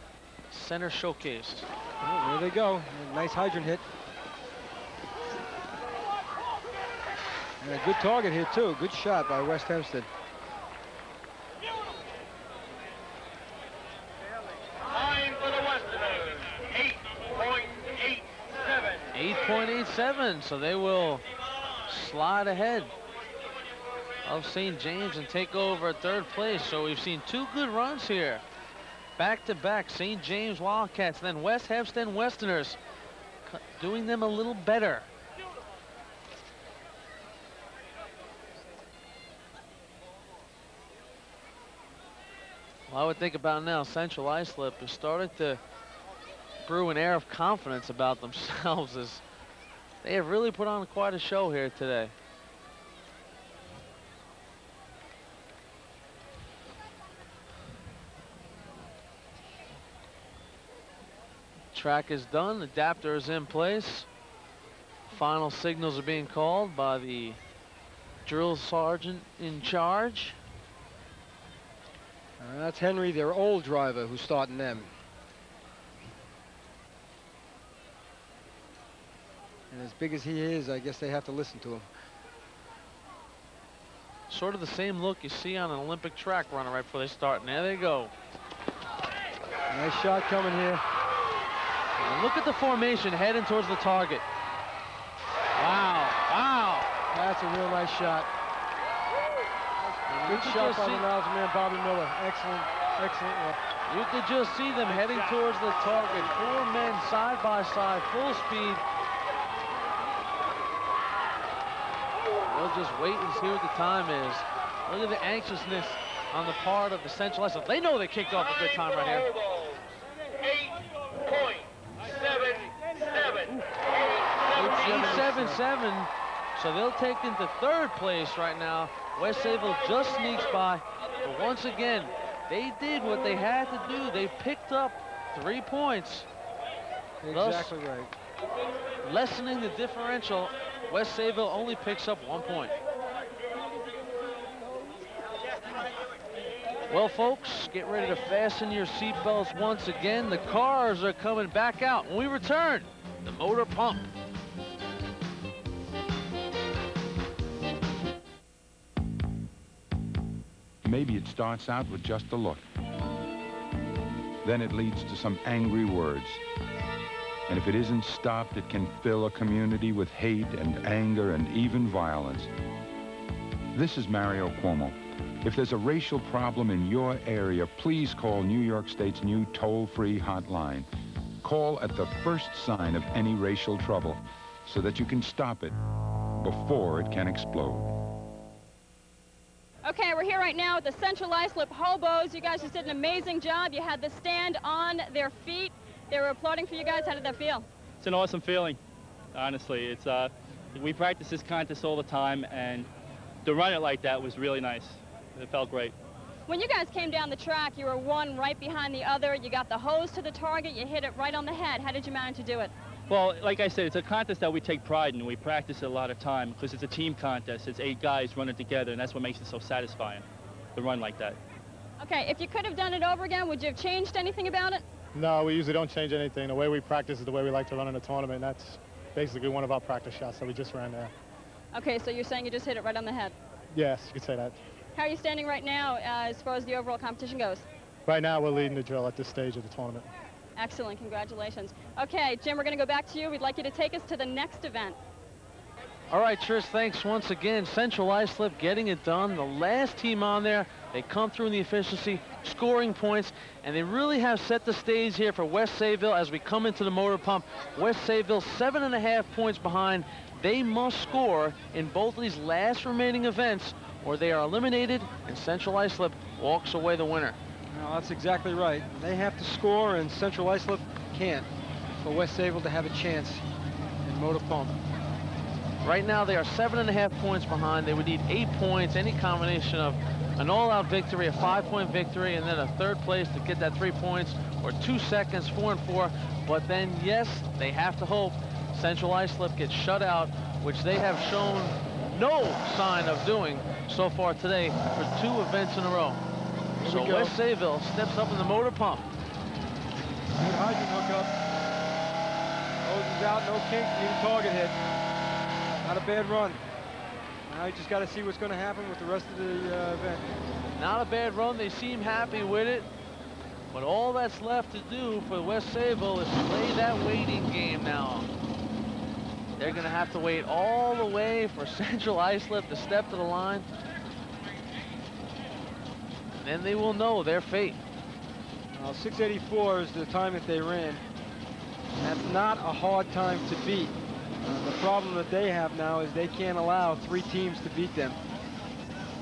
center showcase. Well, there they go. Nice hydrant hit. And a good target here, too. Good shot by West Hempstead. Time for the Westerners, 8.87. 8.87, so they will slide ahead of St. James and take over third place. So we've seen two good runs here. Back-to-back, St. James Wildcats, then West Hempstead Westerners doing them a little better. Well, I would think about now, Central Islip has started to brew an air of confidence about themselves as they have really put on quite a show here today. Track is done, adapter is in place. Final signals are being called by the drill sergeant in charge. That's Henry, their old driver, who's starting them. And as big as he is, I guess they have to listen to him. Sort of the same look you see on an Olympic track runner right before they start. And there they go. Nice shot coming here. And look at the formation heading towards the target. Wow, wow. That's a real nice shot. Good shot by the Niles man, Bobby Miller. Excellent, excellent work. You could just see them heading towards the target. 4 men side by side, full speed. We'll just wait and see what the time is. Look at the anxiousness on the part of the Central Islip. They know they kicked off a good time right here. 8.77. So they'll take into 3rd place right now. West Sayville just sneaks by. But once again, they did what they had to do. They picked up 3 points. Exactly right. Lessening the differential. West Sayville only picks up 1 point. Well, folks, get ready to fasten your seatbelts once again. The cars are coming back out. When we return, the motor pump. Maybe it starts out with just a look. Then it leads to some angry words. And if it isn't stopped, it can fill a community with hate and anger and even violence. This is Mario Cuomo. If there's a racial problem in your area, please call New York State's new toll-free hotline. Call at the first sign of any racial trouble so that you can stop it before it can explode. Okay, we're here right now with the Central Islip Hobos. You guys just did an amazing job. You had the stand on their feet. They were applauding for you guys. How did that feel? It's an awesome feeling, honestly. It's we practice this contest all the time, and to run it like that was really nice. It felt great. When you guys came down the track, you were one right behind the other. You got the hose to the target. You hit it right on the head. How did you manage to do it? Well, like I said, it's a contest that we take pride in. We practice it a lot of time because it's a team contest. It's 8 guys running together, and that's what makes it so satisfying to run like that. Okay, if you could have done it over again, would you have changed anything about it? No, we usually don't change anything. The way we practice is the way we like to run in a tournament. That's basically one of our practice shots that we just ran there. Okay, so you're saying you just hit it right on the head? Yes, you could say that. How are you standing right now as far as the overall competition goes? Right now, we're leading the drill at this stage of the tournament. Excellent, congratulations. Okay, Jim, we're going to go back to you. We'd like you to take us to the next event. All right, Trish, thanks once again. Central Islip getting it done. The last team on there, they come through in the efficiency, scoring points, and they really have set the stage here for West Sayville as we come into the motor pump. West Sayville 7.5 points behind. They must score in both of these last remaining events or they are eliminated and Central Islip walks away the winner. Well, that's exactly right. They have to score and Central Islip can't for West Sayville to have a chance in motor pump. Right now they are 7.5 points behind. They would need 8 points, any combination of an all-out victory, a 5-point victory, and then a 3rd place to get that 3 points, or 2 seconds, 4 and 4. But then, yes, they have to hope Central Islip gets shut out, which they have shown no sign of doing so far today for 2 events in a row. So West Sayville steps up in the motor pump. Good hydrant hookup. Hose is out, no kink, new target hit. Not a bad run. Now you just got to see what's going to happen with the rest of the event. Not a bad run. They seem happy with it. But all that's left to do for West Sayville is play that waiting game now. They're going to have to wait all the way for Central Islip to step to the line. And then they will know their fate. 6:84 is the time that they ran. That's not a hard time to beat. The problem that they have now is they can't allow 3 teams to beat them.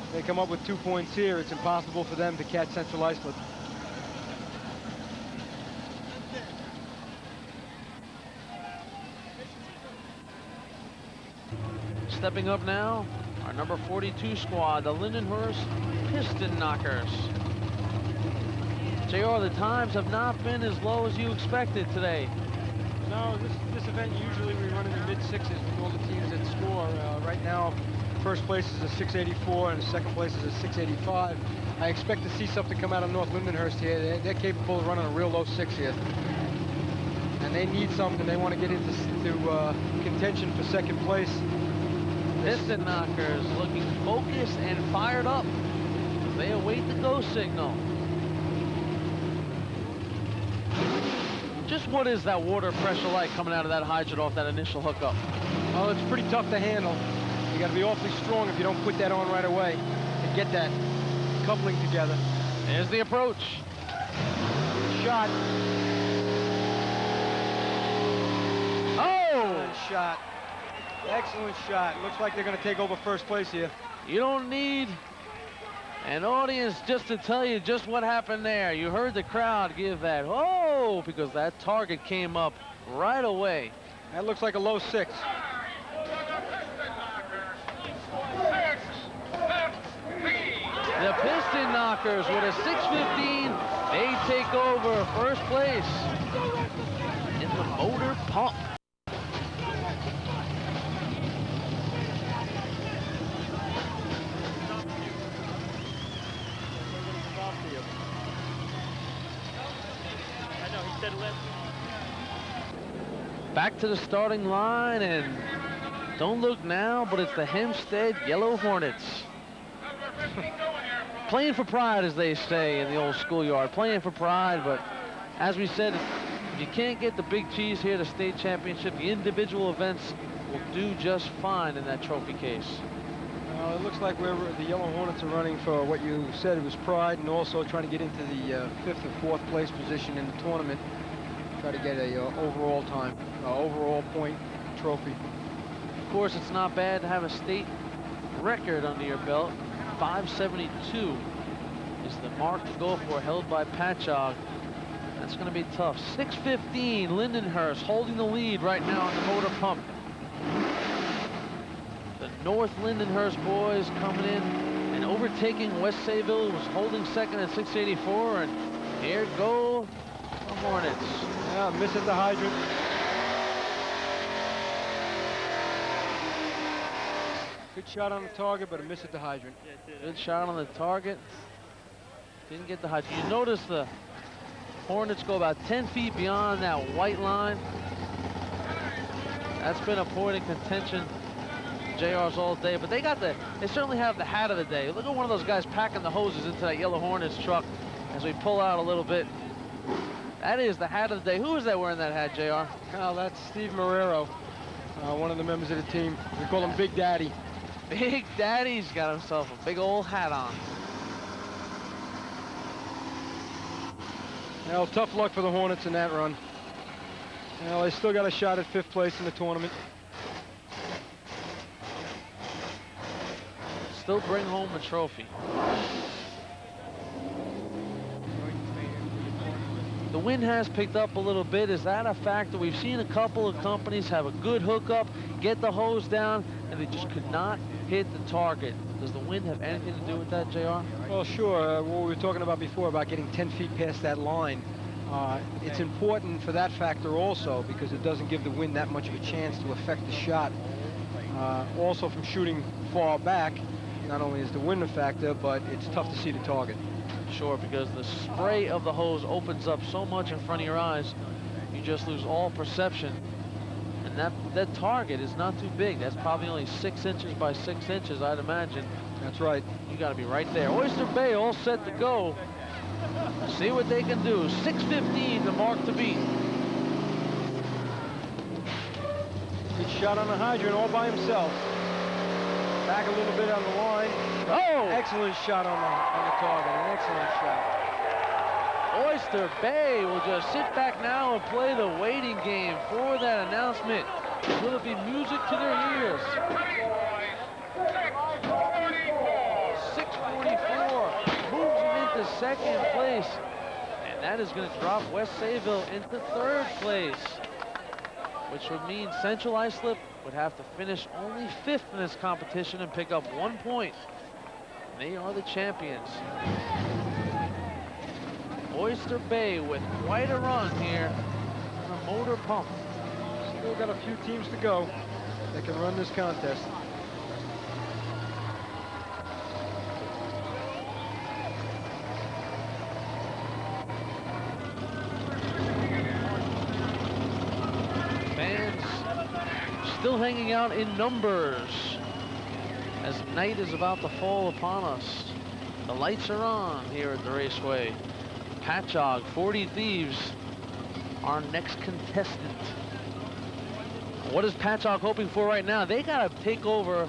If they come up with 2 points here, it's impossible for them to catch Central Islip. Stepping up now, our number 42 squad, the Lindenhurst Piston Knockers. JR, the times have not been as low as you expected today. No, this event usually we run in the mid-6s with all the teams that score. Right now, first place is a 684 and the second place is a 685. I expect to see something come out of North Lindenhurst here. They're capable of running a real low 6 here. And they need something. They want to get into contention for second place. Piston Knockers looking focused and fired up as they await the go signal. Just what is that water pressure like coming out of that hydrant off that initial hookup? Oh, it's pretty tough to handle. You got to be awfully strong if you don't put that on right away to get that coupling together. There's the approach. Shot. Oh! Excellent shot. Excellent shot. Looks like they're going to take over first place here. You don't need an audience just to tell you just what happened there. You heard the crowd give that, oh, because that target came up right away. That looks like a low 6. The Piston Knockers with a 6:15, they take over first place in the motor pump. Back to the starting line, and don't look now, but it's the Hempstead Yellow Hornets. Playing for pride, as they say in the old schoolyard. Playing for pride, but as we said, if you can't get the big cheese here, the state championship, the individual events will do just fine in that trophy case. It looks like the Yellow Hornets are running for what you said it was pride, and also trying to get into the 5th or 4th place position in the tournament. Try to get a overall time, overall point trophy. Of course, it's not bad to have a state record under your belt. 572 is the mark to go for, held by Patchogue. That's going to be tough. 6:15, Lindenhurst holding the lead right now in the motor pump. The North Lindenhurst boys coming in and overtaking West Sayville, who was holding second at 684, and here go the Hornets. Yeah, miss at the hydrant. Good shot on the target, but a miss at the hydrant. Good shot on the target. Didn't get the hydrant. You notice the Hornets go about 10 feet beyond that white line. That's been a point of contention. JR's all day, but they certainly have the hat of the day. Look at one of those guys packing the hoses into that Yellow Hornets truck as we pull out a little bit. That is the hat of the day. Who is that wearing that hat, JR? Oh, that's Steve Marrero, one of the members of the team. We call him Big Daddy. Big Daddy's got himself a big old hat on. Well, tough luck for the Hornets in that run. Well, they still got a shot at 5th place in the tournament. Still bring home the trophy. The wind has picked up a little bit. Is that a factor? We've seen a couple of companies have a good hookup, get the hose down, and they just could not hit the target. Does the wind have anything to do with that, JR? Well, sure. What we were talking about before about getting 10 feet past that line, it's important for that factor also, because it doesn't give the wind that much of a chance to affect the shot. Also, from shooting far back, not only is the wind a factor, but it's tough to see the target. Sure, because the spray of the hose opens up so much in front of your eyes, you just lose all perception. And that target is not too big. That's probably only 6 inches by 6 inches, I'd imagine. That's right. You got to be right there. Oyster Bay all set to go. See what they can do. 6:15, the mark to beat. Good shot on the hydrant all by himself. Back a little bit on the line. Oh! Excellent shot on the target. An excellent shot. Oyster Bay will just sit back now and play the waiting game for that announcement. Will it be music to their ears? 6:44 moves him into 2nd place, and that is going to drop West Sayville into 3rd place, which would mean Central Islip would have to finish only 5th in this competition and pick up 1 point. They are the champions. Oyster Bay with quite a run here on the motor pump. Still got a few teams to go that can run this contest. Fans still hanging out in numbers as night is about to fall upon us. The lights are on here at the raceway. Patchogue, 40 Thieves, our next contestant. What is Patchogue hoping for right now? They got to take over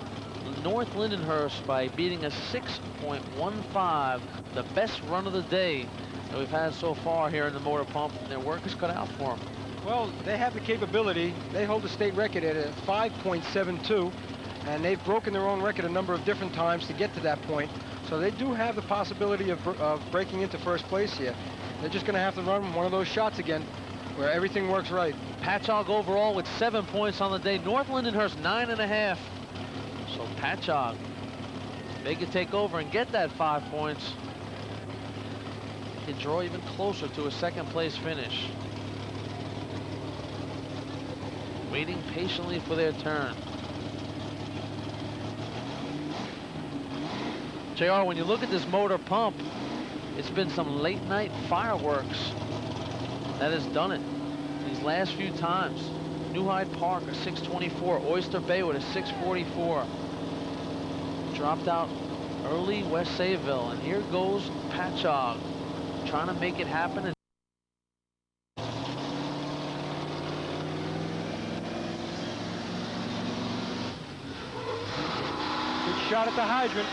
North Lindenhurst by beating a 6.15, the best run of the day that we've had so far here in the motor pump, and their work is cut out for them. Well, they have the capability. They hold the state record at a 5.72, and they've broken their own record a number of different times to get to that point. So they do have the possibility of breaking into first place here. They're just going to have to run one of those shots again where everything works right. Patchogue overall with 7 points on the day. North Lindenhurst 9.5. So Patchogue, they could take over and get that 5 points. Can draw even closer to a second place finish. Waiting patiently for their turn. JR, when you look at this motor pump, it's been some late night fireworks that has done it these last few times. New Hyde Park a 624, Oyster Bay with a 644. Dropped out early West Sayville, and here goes Patchogue trying to make it happen. Good shot at the hydrant.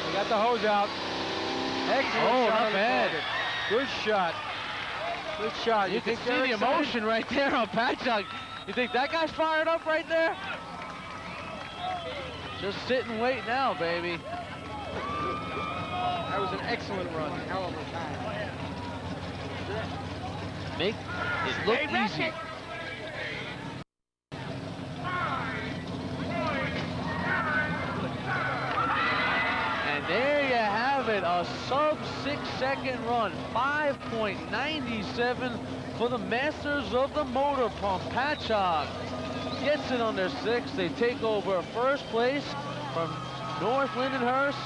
They got the hose out. Excellent shot. Not bad. Good shot. Good shot. You can see the emotion right there on Patchogue. You think that guy's fired up right there? Just sit and wait now, baby. That was an excellent run. Hell of a pass. Make it look easy. And there you have it, a sub 6-second run, 5.97 for the masters of the motor pump. Patchogue gets it under 6. They take over first place from North Lindenhurst,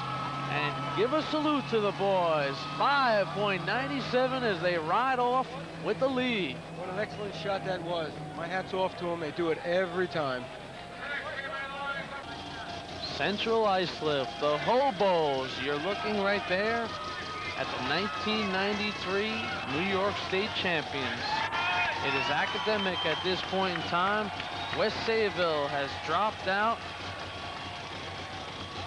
and give a salute to the boys. 5.97 as they ride off with the lead. What an excellent shot that was. My hat's off to them. They do it every time. Central Islip, the Hobos. You're looking right there at the 1993 New York State champions. It is academic at this point in time. West Sayville has dropped out.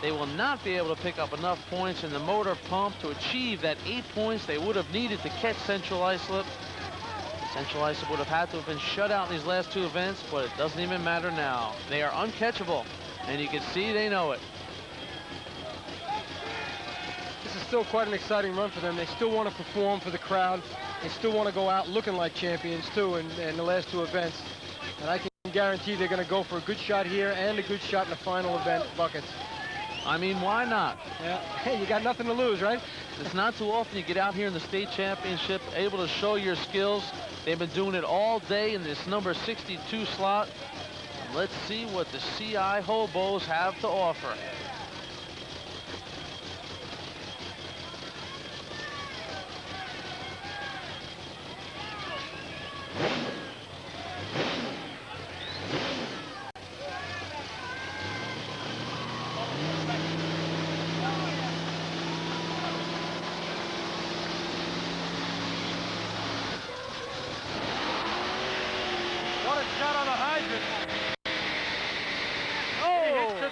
They will not be able to pick up enough points in the motor pump to achieve that 8 points they would have needed to catch Central Islip. Central Islip would have had to have been shut out in these last two events, but it doesn't even matter now. They are uncatchable, and you can see they know it. This is still quite an exciting run for them. They still want to perform for the crowd. They still want to go out looking like champions, too, in the last two events. And I can guarantee they're going to go for a good shot here and a good shot in the final event buckets. I mean, why not? Yeah. Hey, you got nothing to lose, right? It's not too often you get out here in the state championship able to show your skills. They've been doing it all day in this number 62 slot. Let's see what the CI Hobos have to offer.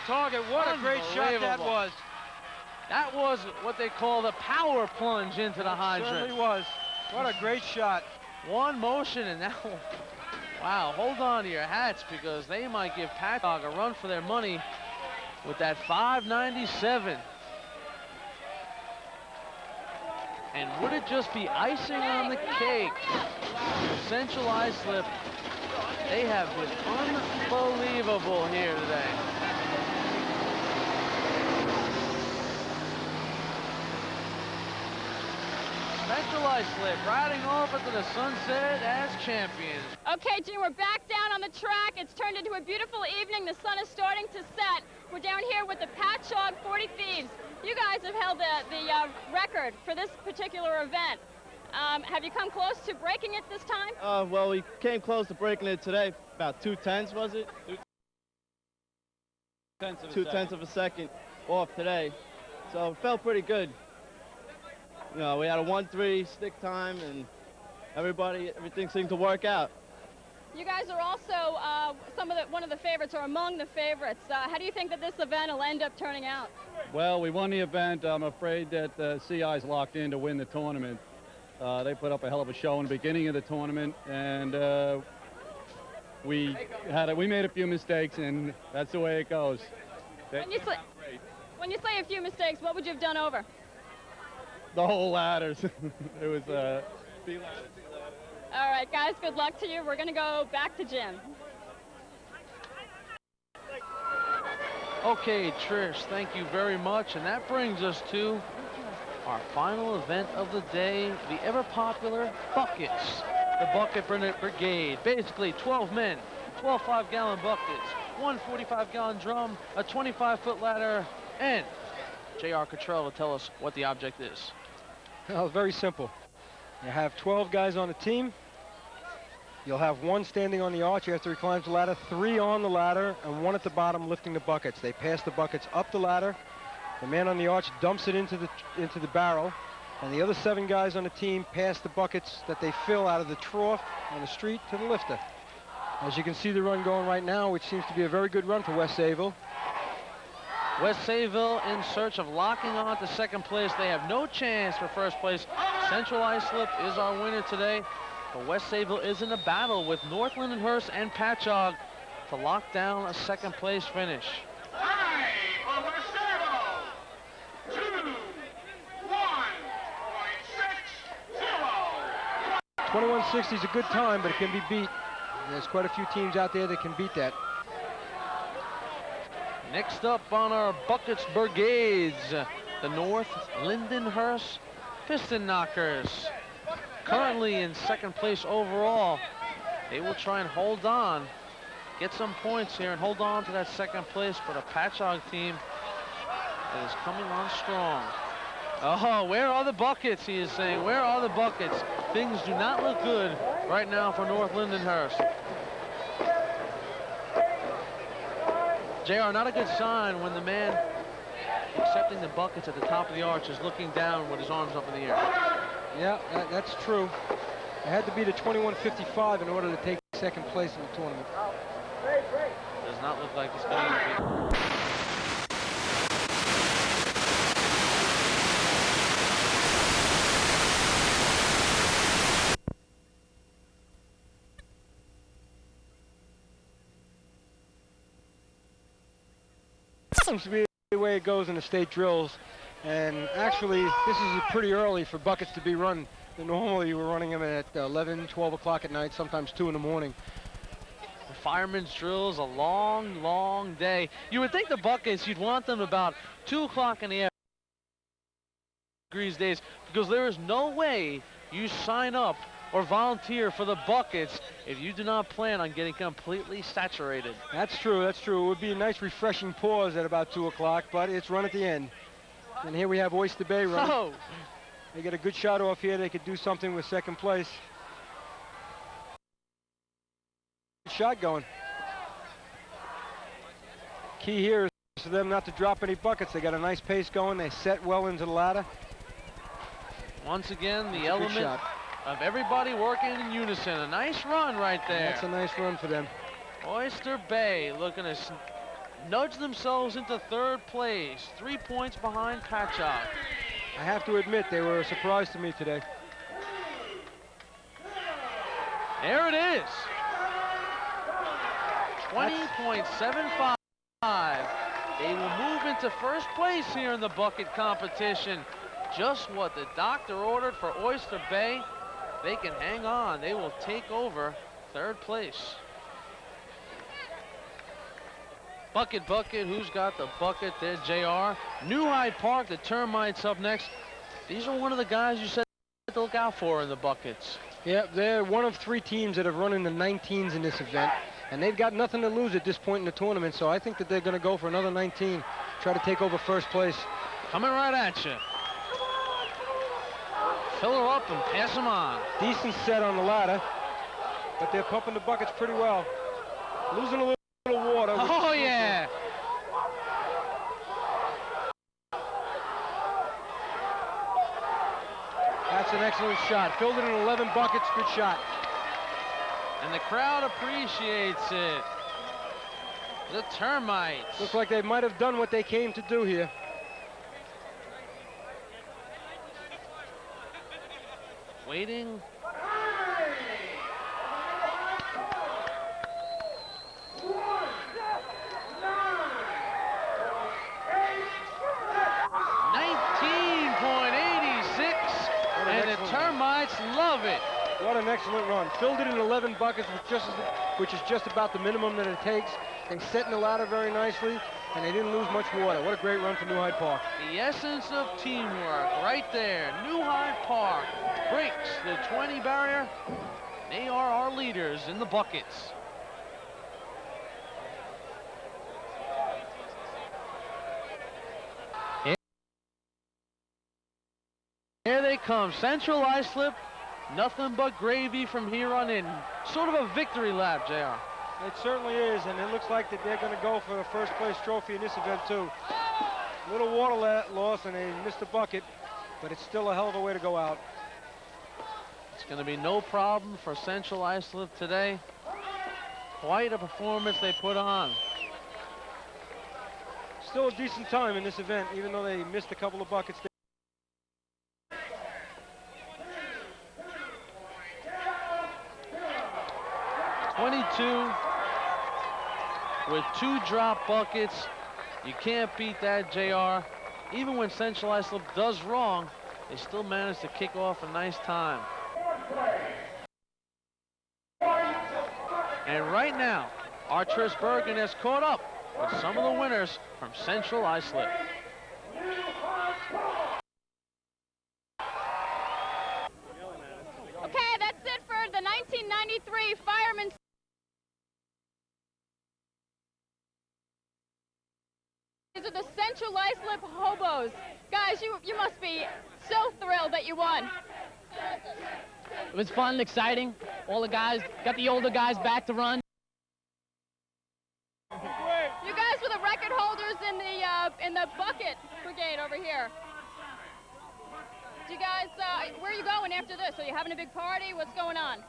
Target. What a great shot that was. That was what they call the power plunge into the hydrant. It certainly was. What a great shot. One motion and now, wow, hold on to your hats because they might give Patchogue a run for their money with that 597. And would it just be icing on the cake? Central Islip, they have been unbelievable here today. Central Islip riding off into the sunset as champions. Okay, Gene, we're back down on the track. It's turned into a beautiful evening. The sun is starting to set. We're down here with the Patchogue 40 Thieves. You guys have held the record for this particular event. Have you come close to breaking it this time? Well, we came close to breaking it today. About 2/10, was it? 2/10 of a second off today. So it felt pretty good. You know, we had a 1-3 stick time, and everything seemed to work out. You guys are also one of the favorites, or among the favorites. How do you think that this event will end up turning out? Well, we won the event. I'm afraid that CI's locked in to win the tournament. They put up a hell of a show in the beginning of the tournament, and we made a few mistakes, and that's the way it goes. When you say a few mistakes, what would you have done over? The whole ladders. It was All right, guys, good luck to you. We're going to go back to Jim. Okay, Trish, thank you very much. And that brings us to our final event of the day, the ever-popular buckets. The Bucket Brigade. Basically, 12 men, 12 5-gallon buckets, 1 45-gallon drum, a 25-foot ladder, and J.R. Cottrell will tell us what the object is. Well, very simple. You have 12 guys on a team. You'll have one standing on the arch after he climbs the ladder, 3 on the ladder, and 1 at the bottom lifting the buckets. They pass the buckets up the ladder. The man on the arch dumps it into the barrel, and the other 7 guys on the team pass the buckets that they fill out of the trough on the street to the lifter. As you can see the run going right now, which seems to be a very good run for West Sayville. West Sayville in search of locking on to second place. They have no chance for first place. Central Islip is our winner today. But West Sayville is in a battle with North Lindenhurst and Patchogue to lock down a second place finish. 21:60 is a good time, but it can be beat. There's quite a few teams out there that can beat that. Next up on our buckets brigades, the North Lindenhurst Piston Knockers. Currently in second place overall. They will try and hold on, get some points here and hold on to that second place, but a Patchogue team that is coming on strong. Oh, where are the buckets, he is saying. Where are the buckets? Things do not look good right now for North Lindenhurst. JR, not a good sign when the man accepting the buckets at the top of the arch is looking down with his arms up in the air. Yeah, that's true. It had to be the 21:55 in order to take second place in the tournament. Does not look like it's going to be. Seems to be the way it goes in the state drills, and actually this is pretty early for buckets to be run. Normally we're running them at 11, 12 o'clock at night, sometimes 2 in the morning. The fireman's drill is a long, long day. You would think the buckets, you'd want them about 2 o'clock in the afternoon days, because there is no way you sign up or volunteer for the buckets if you do not plan on getting completely saturated. That's true, that's true. It would be a nice refreshing pause at about 2 o'clock, but it's run at the end. And here we have Oyster Bay running. Oh. They get a good shot off here. They could do something with second place. Good shot going. Key here is for them not to drop any buckets. They got a nice pace going. They set well into the ladder. Once again, the element of everybody working in unison. A nice run right there. That's a nice run for them. Oyster Bay looking to nudge themselves into third place. 3 points behind Patchogue. I have to admit, they were a surprise to me today. There it is. 20.75. They will move into first place here in the bucket competition. Just what the doctor ordered for Oyster Bay. They can hang on. They will take over third place. Bucket, who's got the bucket there? JR. New Hyde Park, the Termites up next. These are one of the guys you said to look out for in the buckets. Yeah, they're one of 3 teams that have run in the 19s in this event, and they've got nothing to lose at this point in the tournament, so I think that they're going to go for another 19, try to take over first place. Coming right at you. Fill her up and pass them on. Decent set on the ladder, but they're pumping the buckets pretty well. Losing a little water. Oh, yeah. excellent shot. Filled it in 11 buckets. Good shot. And the crowd appreciates it. The Termites. Looks like they might have done what they came to do here. Waiting. And the Termites love it. What an excellent run. Filled it in 11 buckets, which is just about the minimum that it takes. They set in the ladder very nicely, and they didn't lose much water. What a great run for New Hyde Park. The essence of teamwork right there. New Hyde Park breaks the 20 barrier. They are our leaders in the buckets. Here they come, Central Islip, nothing but gravy from here on in. Sort of a victory lap, JR. It certainly is, and it looks like that they're going to go for a first place trophy in this event too. Little water loss, and they missed a bucket, but it's still a hell of a way to go out. It's going to be no problem for Central Islip today. Quite a performance they put on. Still a decent time in this event, even though they missed a couple of buckets. 22 with 2 drop buckets. You can't beat that, JR. Even when Central Islip does wrong, they still manage to kick off a nice time. And right now, Artris Bergen has caught up with some of the winners from Central Islip. Okay, that's it for the 1993 Firemen's. These are the Central Islip Hobos. Guys, you must be so thrilled that you won. It was fun, exciting. All the guys, got the older guys back to run. You guys were the record holders in the bucket brigade over here. Do you guys, where are you going after this? Are you having a big party? What's going on?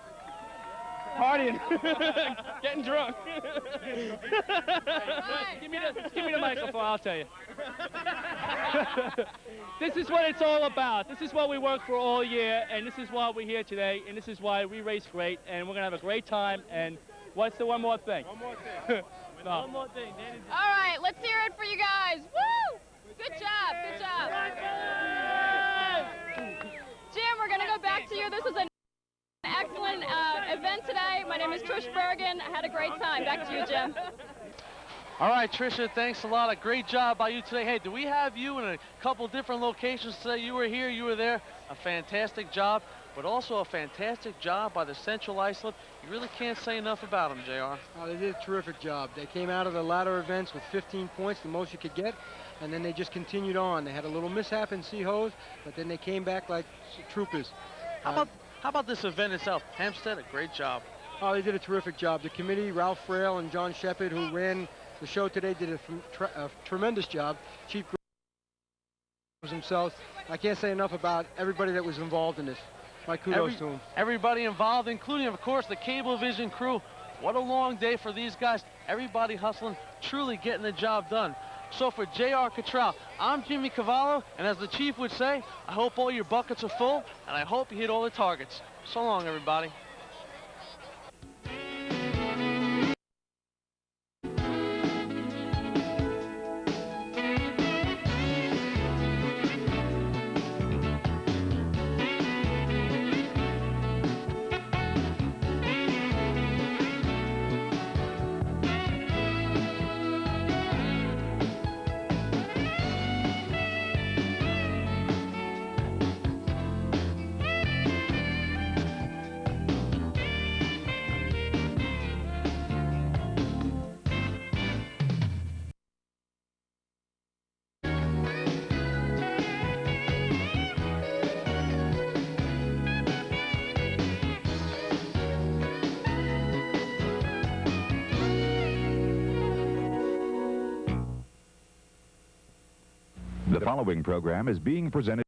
Partying. Getting drunk. Give me the microphone, I'll tell you. This is what it's all about. This is what we work for all year, and this is why we're here today, and this is why we race great, and we're going to have a great time. And what's the one more thing? One more thing. No. One more thing. All right, let's hear it for you guys. Woo! Good job, good job. Jim, we're going to go back to you. This was an excellent event today. My name is Trish Bergen. I had a great time. Back to you, Jim. All right, Tricia, thanks a lot. A great job by you today. Hey, do we have you in a couple different locations today? You were here, you were there. A fantastic job, but also a fantastic job by the Central Islip. You really can't say enough about them, JR. Oh, they did a terrific job. They came out of the ladder events with 15 points, the most you could get, and then they just continued on. They had a little mishap in C-Hose, but then they came back like troopers. How about this event itself? Hempstead, a great job. Oh, they did a terrific job. The committee, Ralph Frail and John Shepard, who ran the show today, did a tremendous job. Chief himself. I can't say enough about everybody that was involved in this. My kudos to them. Everybody involved, including, of course, the Cablevision crew. What a long day for these guys. Everybody hustling, truly getting the job done. So for J.R. Cottrell, I'm Jimmy Cavallo, and as the chief would say, I hope all your buckets are full, and I hope you hit all the targets. So long, everybody. The following program is being presented